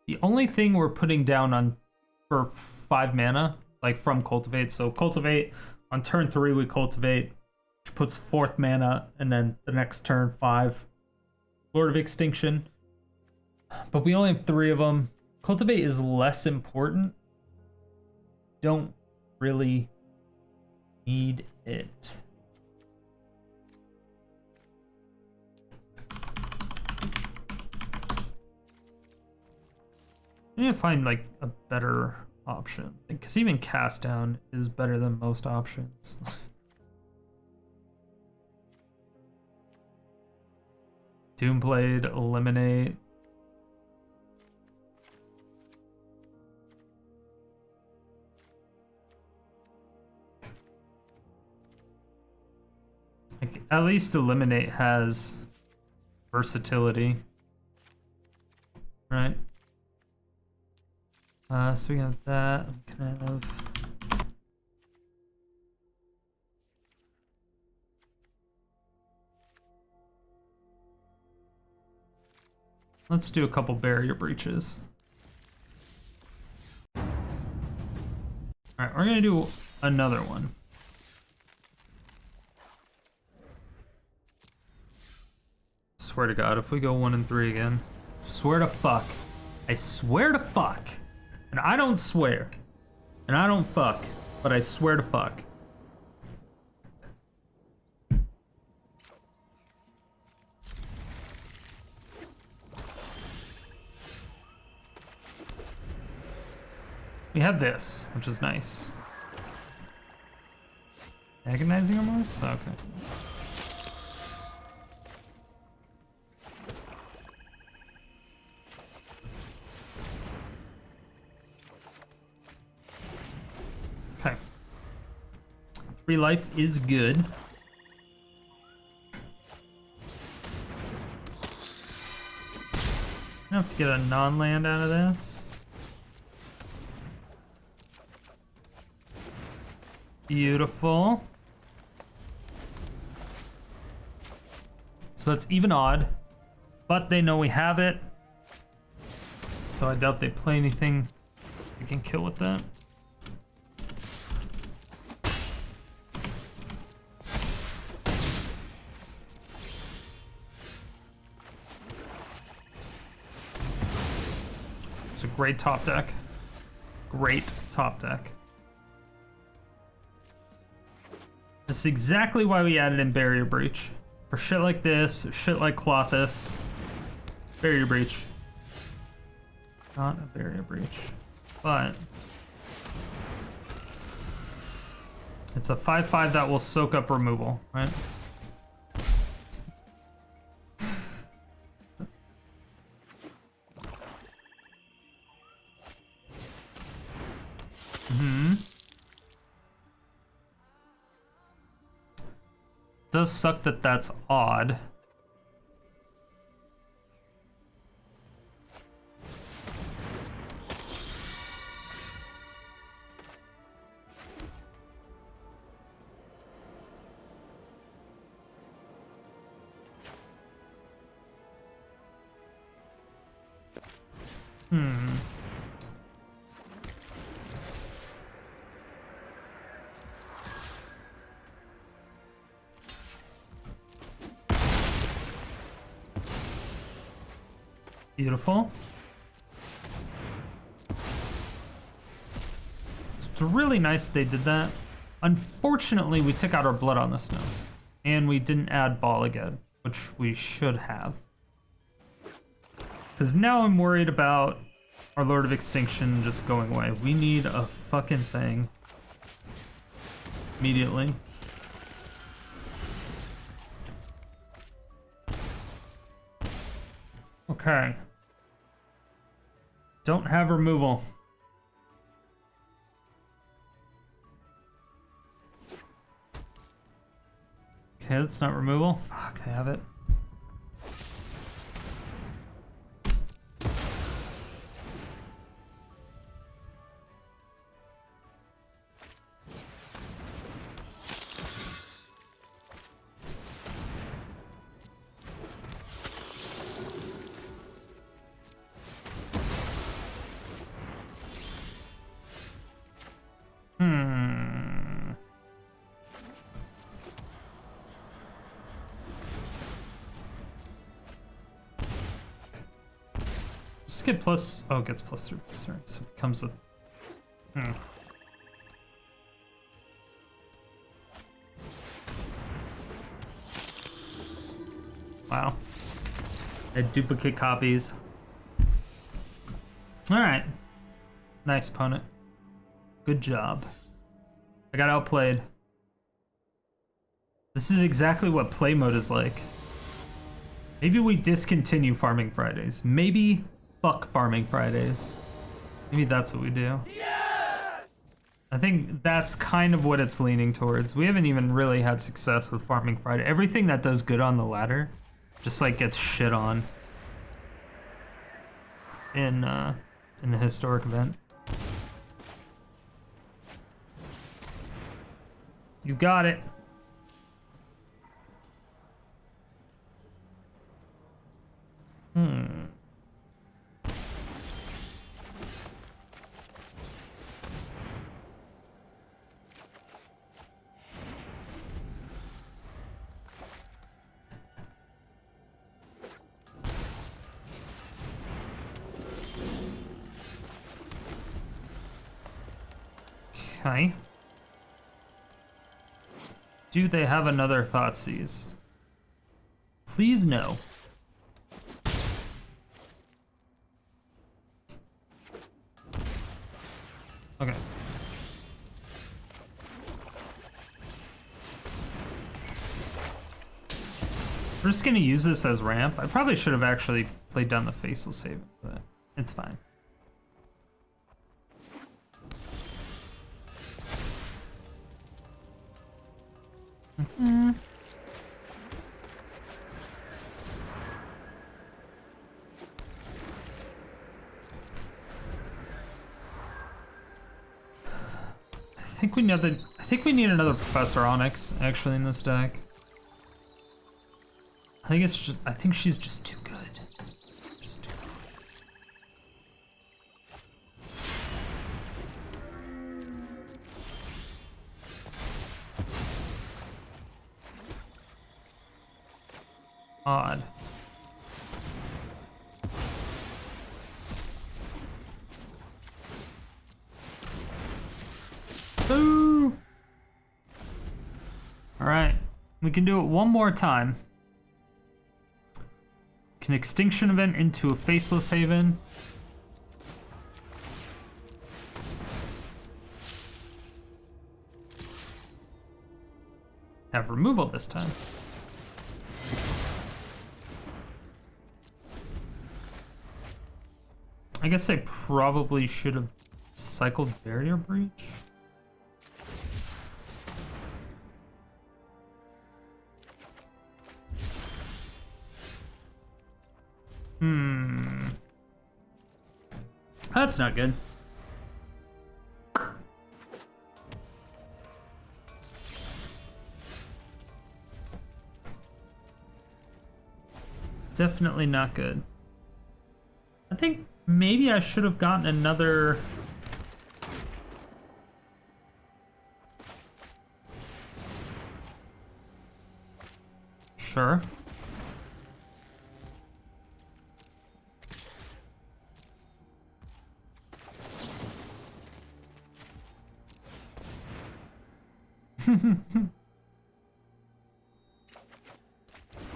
The only thing we're putting down on for 5 mana, like from Cultivate, so Cultivate, on turn 3 we Cultivate, which puts 4th mana, and then the next turn 5. Lord of Extinction. But we only have 3 of them. Cultivate is less important. Don't really need it. I need to find like a better option. Because even Cast Down is better than most options. Doomblade, Eliminate. Like, at least Eliminate has versatility. Right? So we have that. I'm kind of... let's do a couple barrier breaches. Alright, we're gonna do another one. Swear to God, if we go 1 and 3 again. Swear to fuck. I swear to fuck. And I don't swear. And I don't fuck. But I swear to fuck. We have this, which is nice. Agonizing Remorse? Okay. Okay. 3 life is good. I have to get a non-land out of this. Beautiful. So that's even odd, but they know we have it. So I doubt they play anything we can kill with that. It's a great top deck. Great top deck. That's exactly why we added in Barrier Breach. For shit like this, shit like Clothis. Barrier Breach. Not a Barrier Breach. But It's a 5/5 that will soak up removal, right? Does suck that that's odd. Beautiful. It's really nice they did that. Unfortunately, we took out our blood on the snows. And we didn't add ball again, which we should have. Because now I'm worried about our Lord of Extinction just going away. We need a fucking thing. Immediately. Okay. Don't have removal. Okay, that's not removal. Fuck, they have it. Get plus, oh, it gets plus 3%, so it becomes a, Wow. I had duplicate copies. Alright. Nice, opponent. Good job. I got outplayed. This is exactly what play mode is like. Maybe we discontinue Farming Fridays. Maybe fuck Farming Fridays. Maybe that's what we do. Yes! I think that's kind of what it's leaning towards. We haven't even really had success with Farming Friday. Everything that does good on the ladder just like gets shit on in the historic event. You got it. Okay. Do they have another Thoughtseize? Please no. Okay. We're just gonna use this as ramp. I probably should have actually played down the Faceless Haven, but it's fine. I think we need another Professor Onyx actually in this deck. I think she's just too good. Just too good. Odd. Boo! Alright, we can do it one more time. Can Extinction Event into a Faceless Haven. have removal this time. I guess I probably should have cycled Barrier Breach. That's not good. Definitely not good. I think maybe I should have gotten another... Sure.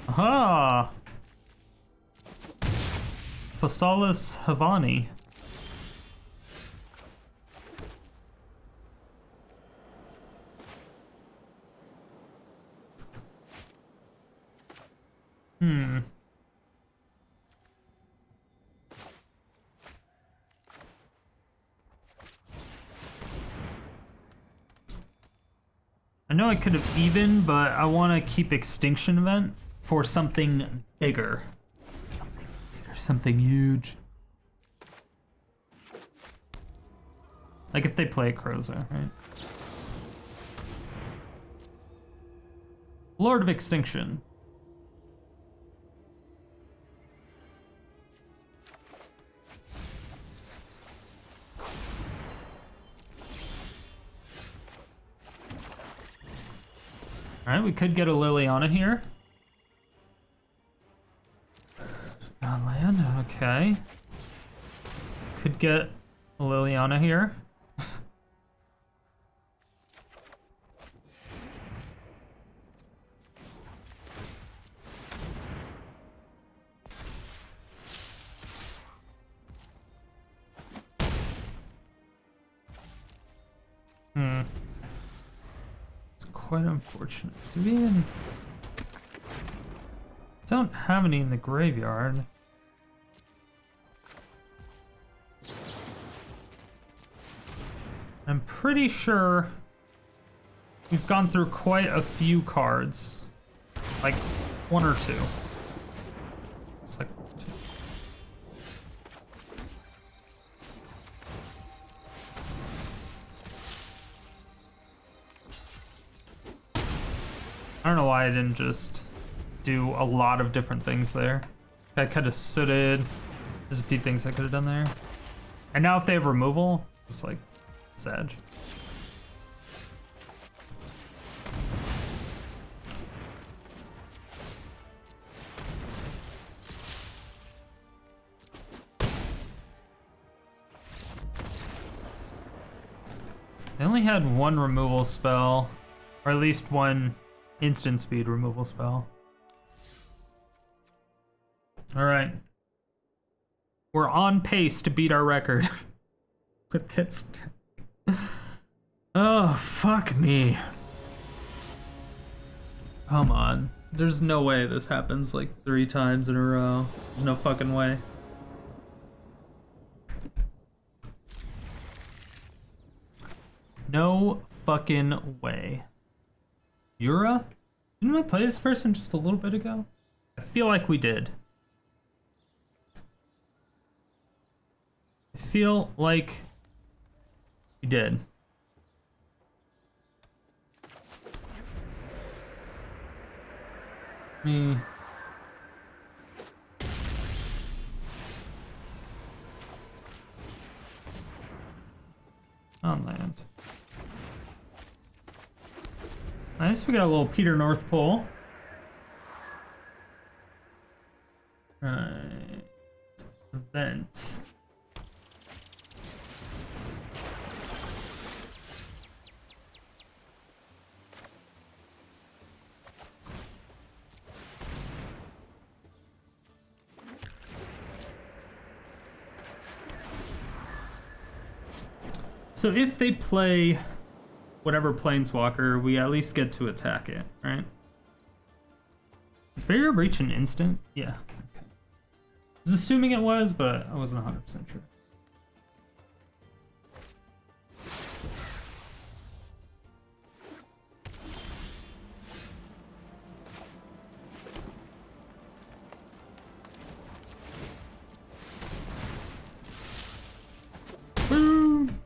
Aha! Faceless Haven. I know I could have even, but I want to keep Extinction Event for something bigger. Something huge. Like if they play Croza, right? Lord of Extinction. Alright, we could get a Liliana here. Non-land, okay. Could get a Liliana here. It's quite unfortunate. Do we even... Don't have any in the graveyard. I'm pretty sure we've gone through quite a few cards. Like one or two. It's like 1 or 2. I don't know why I didn't just do a lot of different things there. I could have sooted. There's a few things I could have done there. And now if they have removal, it's like Sag. They only had one removal spell, or at least one instant speed removal spell. All right. We're on pace to beat our record with this. Oh, fuck me. Come on. There's no way this happens like 3 times in a row. There's no fucking way. No fucking way. Yura? Didn't we play this person just a little bit ago? I feel like we did. I feel like we did. Me. On land. Nice, we got a little Peter North Pole. Right. Event. So if they play whatever planeswalker, we at least get to attack it, right? Is Barrier Breach an instant? Yeah. Okay. I was assuming it was, but I wasn't 100% sure. Boom!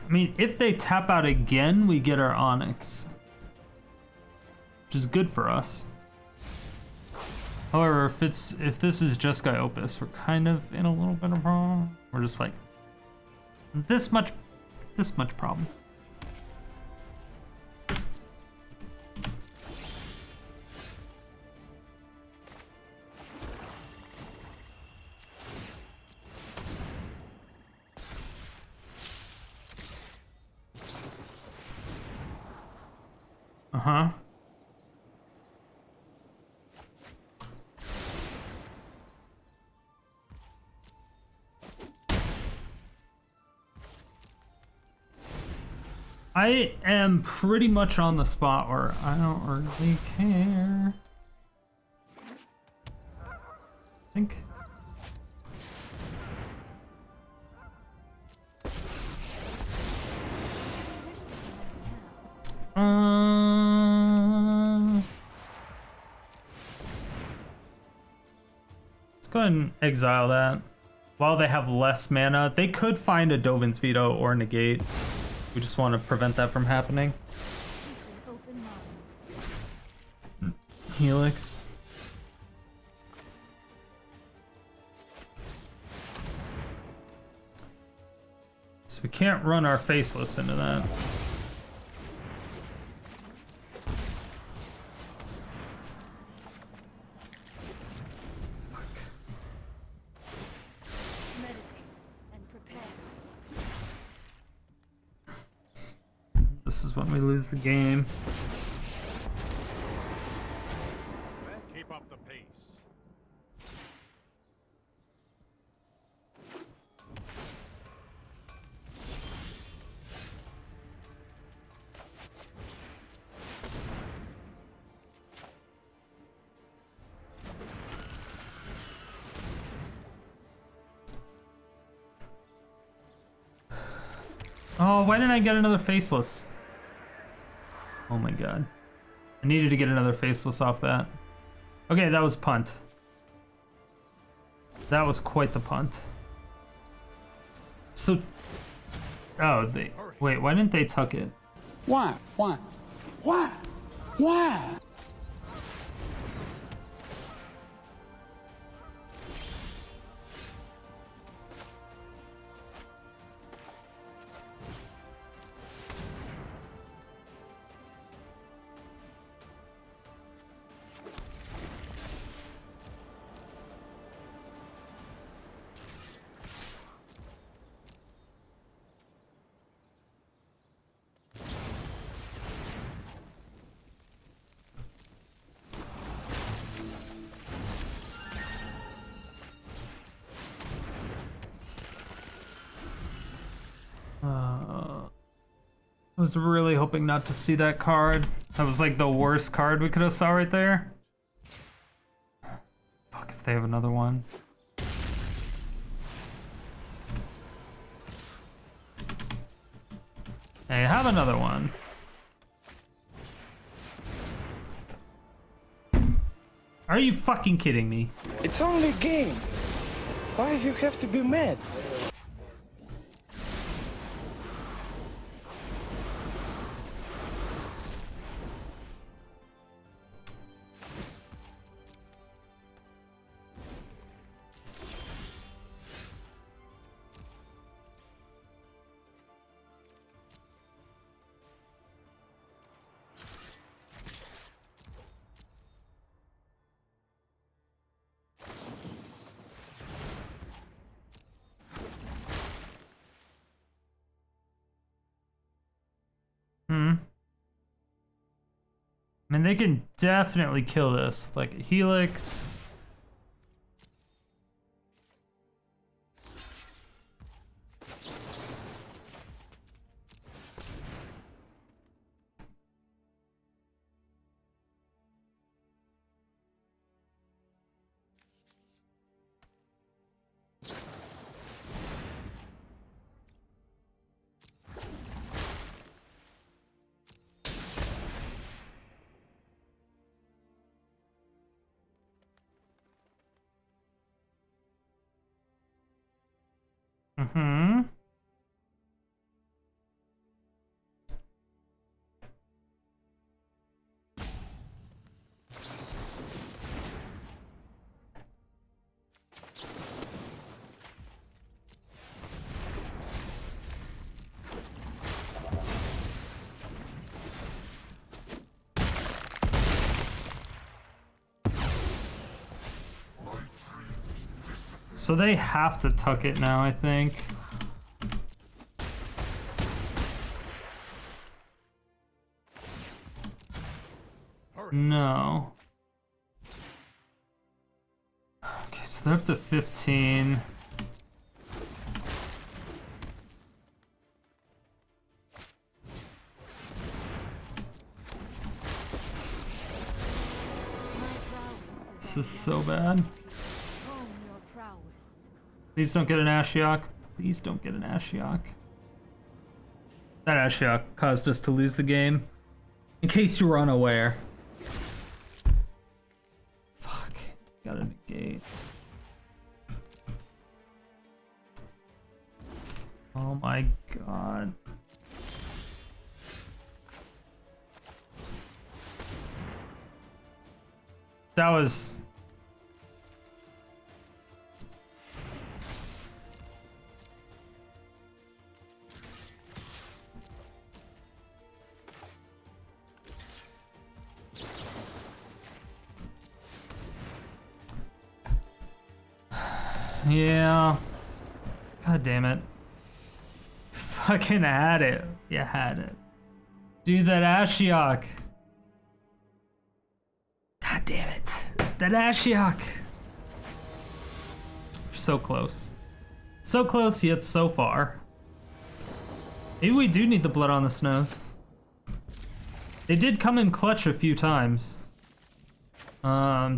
I mean, if they tap out again, we get our Onyx, which is good for us. However, if this is Jeskai Opus, we're kind of in a little bit of a problem. We're just like this much problem. Uh-huh. I am pretty much on the spot where I don't really care. I think. Let's go ahead and exile that. While they have less mana, they could find a Dovin's Veto or negate. We just want to prevent that from happening. Helix. So we can't run our Faceless into that. This is when we lose the game. Keep up the pace. Oh, why didn't I get another Faceless? Oh my god. I needed to get another Faceless off that. Okay, that was punt. That was quite the punt. So... Oh, they... Wait, why didn't they tuck it? Why? Why? Why? Why? I was really hoping not to see that card. That was like the worst card we could have saw right there. Fuck if they have another one. They have another one. Are you fucking kidding me? It's only a game. Why you have to be mad? I mean, they can definitely kill this with like a Helix. Mm-hmm. So they have to tuck it now, I think. No. Okay, so they're up to 15. This is so bad. Please don't get an Ashiok. Please don't get an Ashiok. That Ashiok caused us to lose the game. In case you were unaware. Fuck. Gotta negate. Oh my god. That was... Yeah. God damn it. Fucking had it. You had it. Dude, that Ashiok. God damn it. That Ashiok. So close. So close, yet so far. Maybe we do need the Blood on the Snows. They did come in clutch a few times.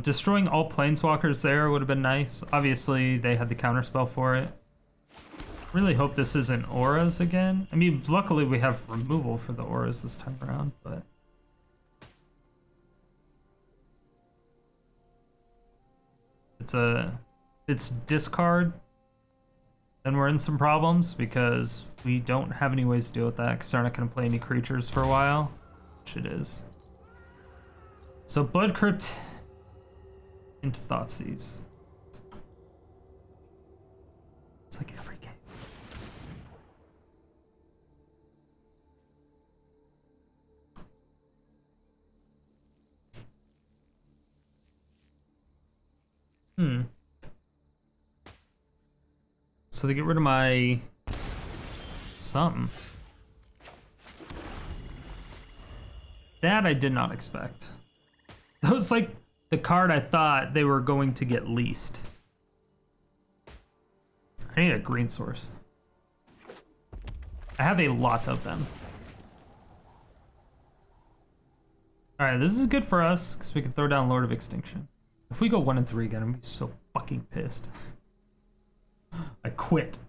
Destroying all planeswalkers there would have been nice. Obviously, they had the counterspell for it. Really hope this isn't auras again. I mean, luckily we have removal for the auras this time around, but... It's discard, then we're in some problems because we don't have any ways to deal with that because they're not going to play any creatures for a while, which it is. So Blood Crypt into Thoughtseize. It's like every game. So they get rid of my something. That I did not expect. That was like the card I thought they were going to get least. I need a green source. I have a lot of them. Alright, this is good for us, because we can throw down Lord of Extinction. If we go 1 and 3 again, I'm gonna be so fucking pissed. I quit.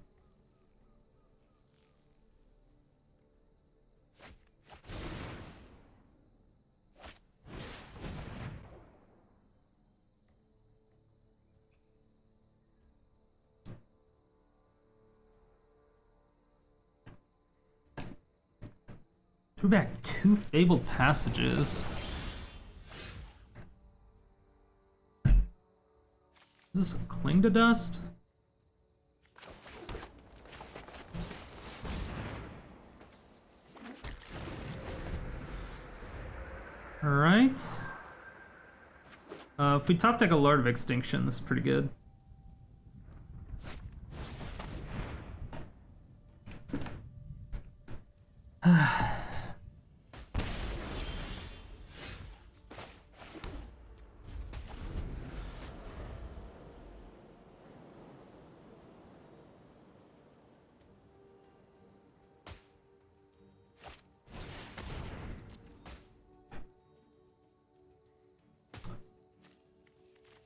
Threw back 2 Fabled Passages. Is this a Cling to Dust? Alright. If we top deck a Lord of Extinction, this is pretty good.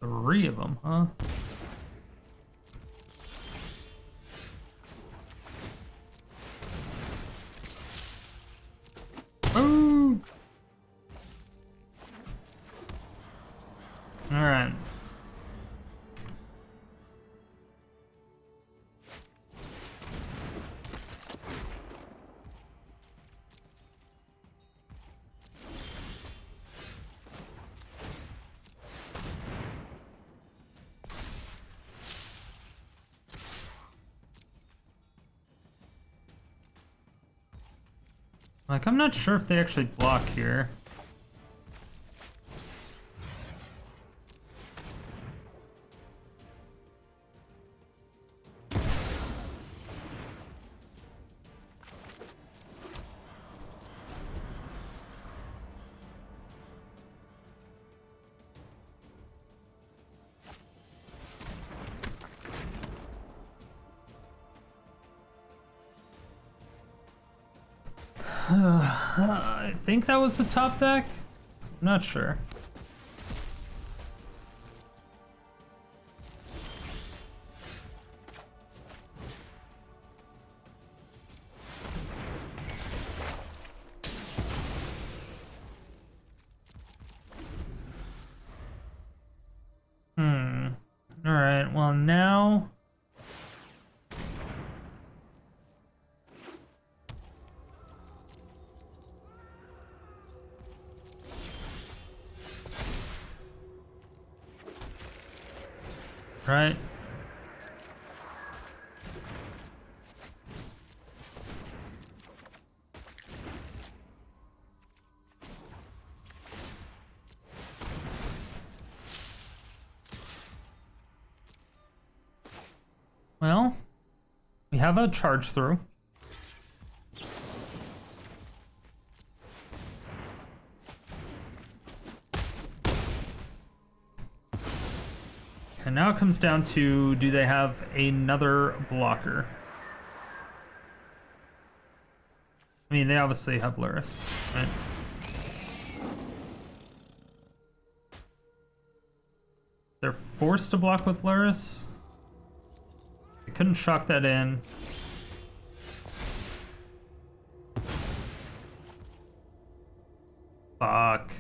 Three of them, huh? Ooh. All right. Like, I'm not sure if they actually block here. I think that was the top deck. I'm not sure. All right. Well, now. Right. Well, we have a charge through. And now it comes down to, do they have another blocker? I mean, they obviously have Lurrus, right? They're forced to block with Lurrus. They couldn't shock that in. Fuck.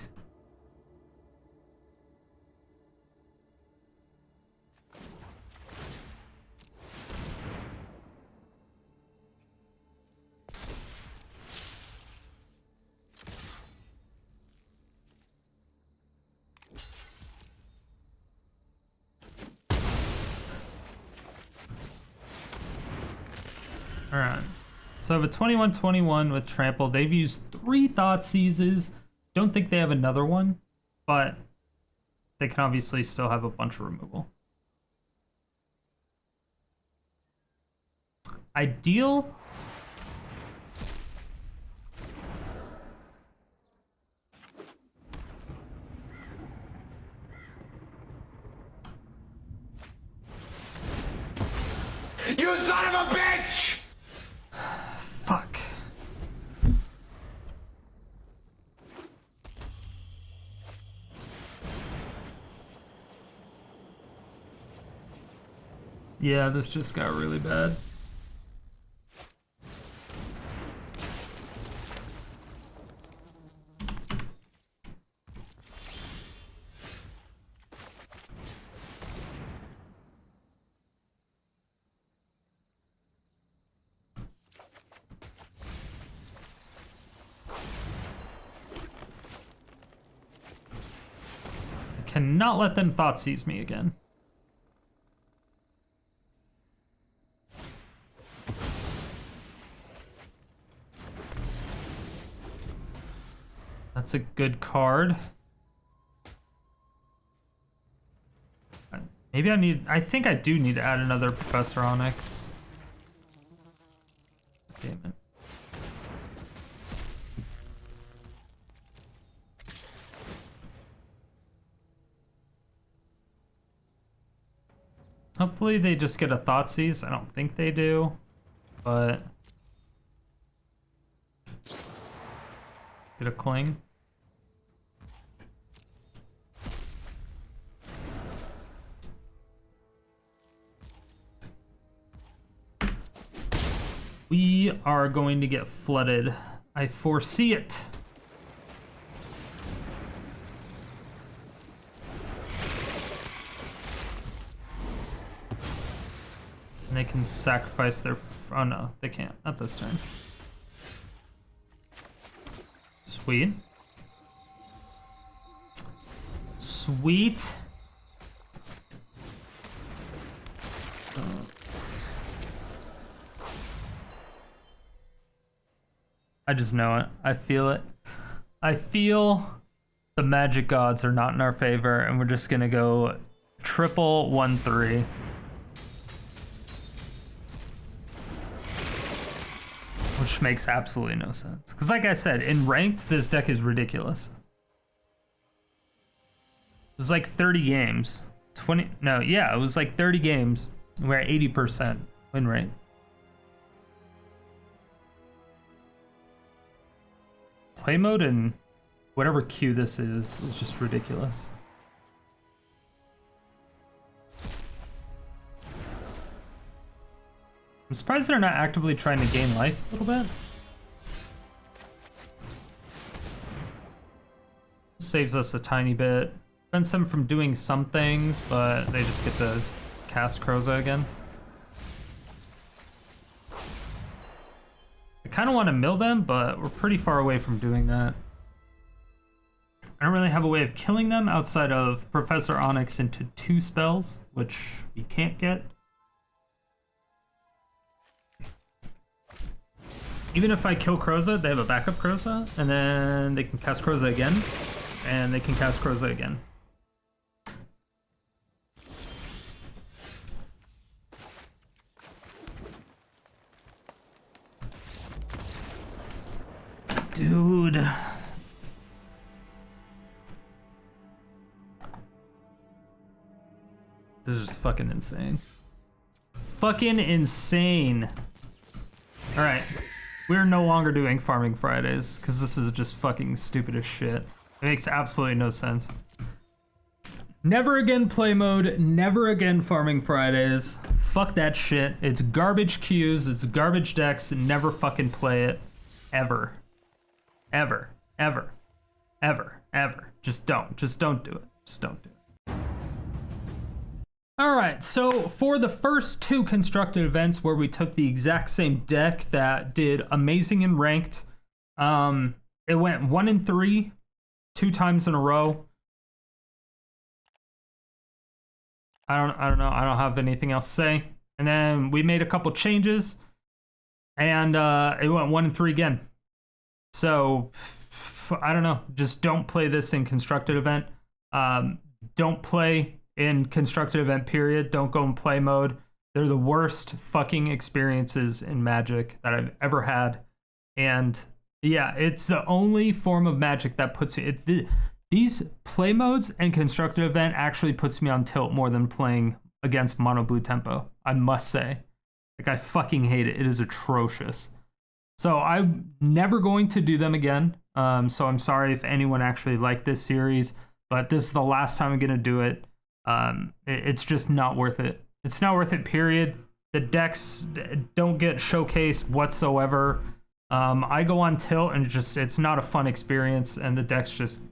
Alright, so I have a 21-21 with Trample. They've used 3 Thought Seizes. Don't think they have another one, but they can obviously still have a bunch of removal. Ideal. You son of a bitch! Fuck. Yeah, this just got really bad. Cannot let them thought seize me again. That's a good card. Maybe I think I do need to add another Professor Onyx. Damn it. Hopefully they just get a Thoughtseize. I don't think they do, but get a Cling. We are going to get flooded. I foresee it. And they can sacrifice their... Oh no, they can't. Not this turn. Sweet. Sweet. I just know it. I feel it. I feel the magic gods are not in our favor, and we're just gonna go triple 1/3. Which makes absolutely no sense. Because like I said, in ranked, this deck is ridiculous. It was like 30 games. It was like 30 games. We're at 80% win rate. Play mode and whatever queue this is just ridiculous. I'm surprised they're not actively trying to gain life a little bit. Saves us a tiny bit. Prevents them from doing some things, but they just get to cast Kroza again. I kind of want to mill them, but we're pretty far away from doing that. I don't really have a way of killing them outside of Professor Onyx into 2 spells, which we can't get. Even if I kill Kroza, they have a backup Kroza, and then they can cast Kroza again, and they can cast Kroza again. Dude. This is just fucking insane. Fucking insane. All right. We're no longer doing Farming Fridays, because this is just fucking stupid as shit. It makes absolutely no sense. Never again play mode, never again Farming Fridays. Fuck that shit. It's garbage queues, it's garbage decks, never fucking play it. Ever. Ever. Ever. Ever. Ever. Just don't do it. Just don't do it. Alright, so for the first 2 constructed events where we took the exact same deck that did amazing in ranked, it went 1-3 2 times in a row. I don't know. I don't have anything else to say. And then we made a couple changes, and it went 1-3 again. So I don't know. Just don't play this in constructed event. Don't play in constructed event, period. Don't go in play mode. They're the worst fucking experiences in Magic that I've ever had. And yeah, it's the only form of Magic that puts me... These play modes and constructed event actually puts me on tilt more than playing against mono blue tempo, I must say. Like, I fucking hate it. It is atrocious. So I'm never going to do them again. So I'm sorry if anyone actually liked this series, but this is the last time I'm going to do it. It's just not worth it. It's not worth it, period. The decks don't get showcased whatsoever. I go on tilt and it's not a fun experience, and the decks just,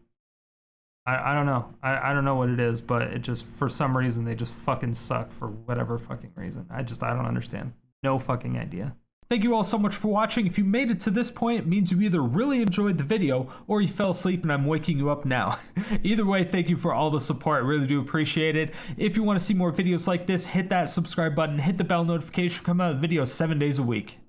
I don't know. I don't know what it is, but it just, for some reason, they just fucking suck for whatever fucking reason. I don't understand. No fucking idea. Thank you all so much for watching. If you made it to this point, it means you either really enjoyed the video or you fell asleep and I'm waking you up now. Either way, thank you for all the support. I really do appreciate it. If you want to see more videos like this, hit that subscribe button, hit the bell notification, come out with videos 7 days a week.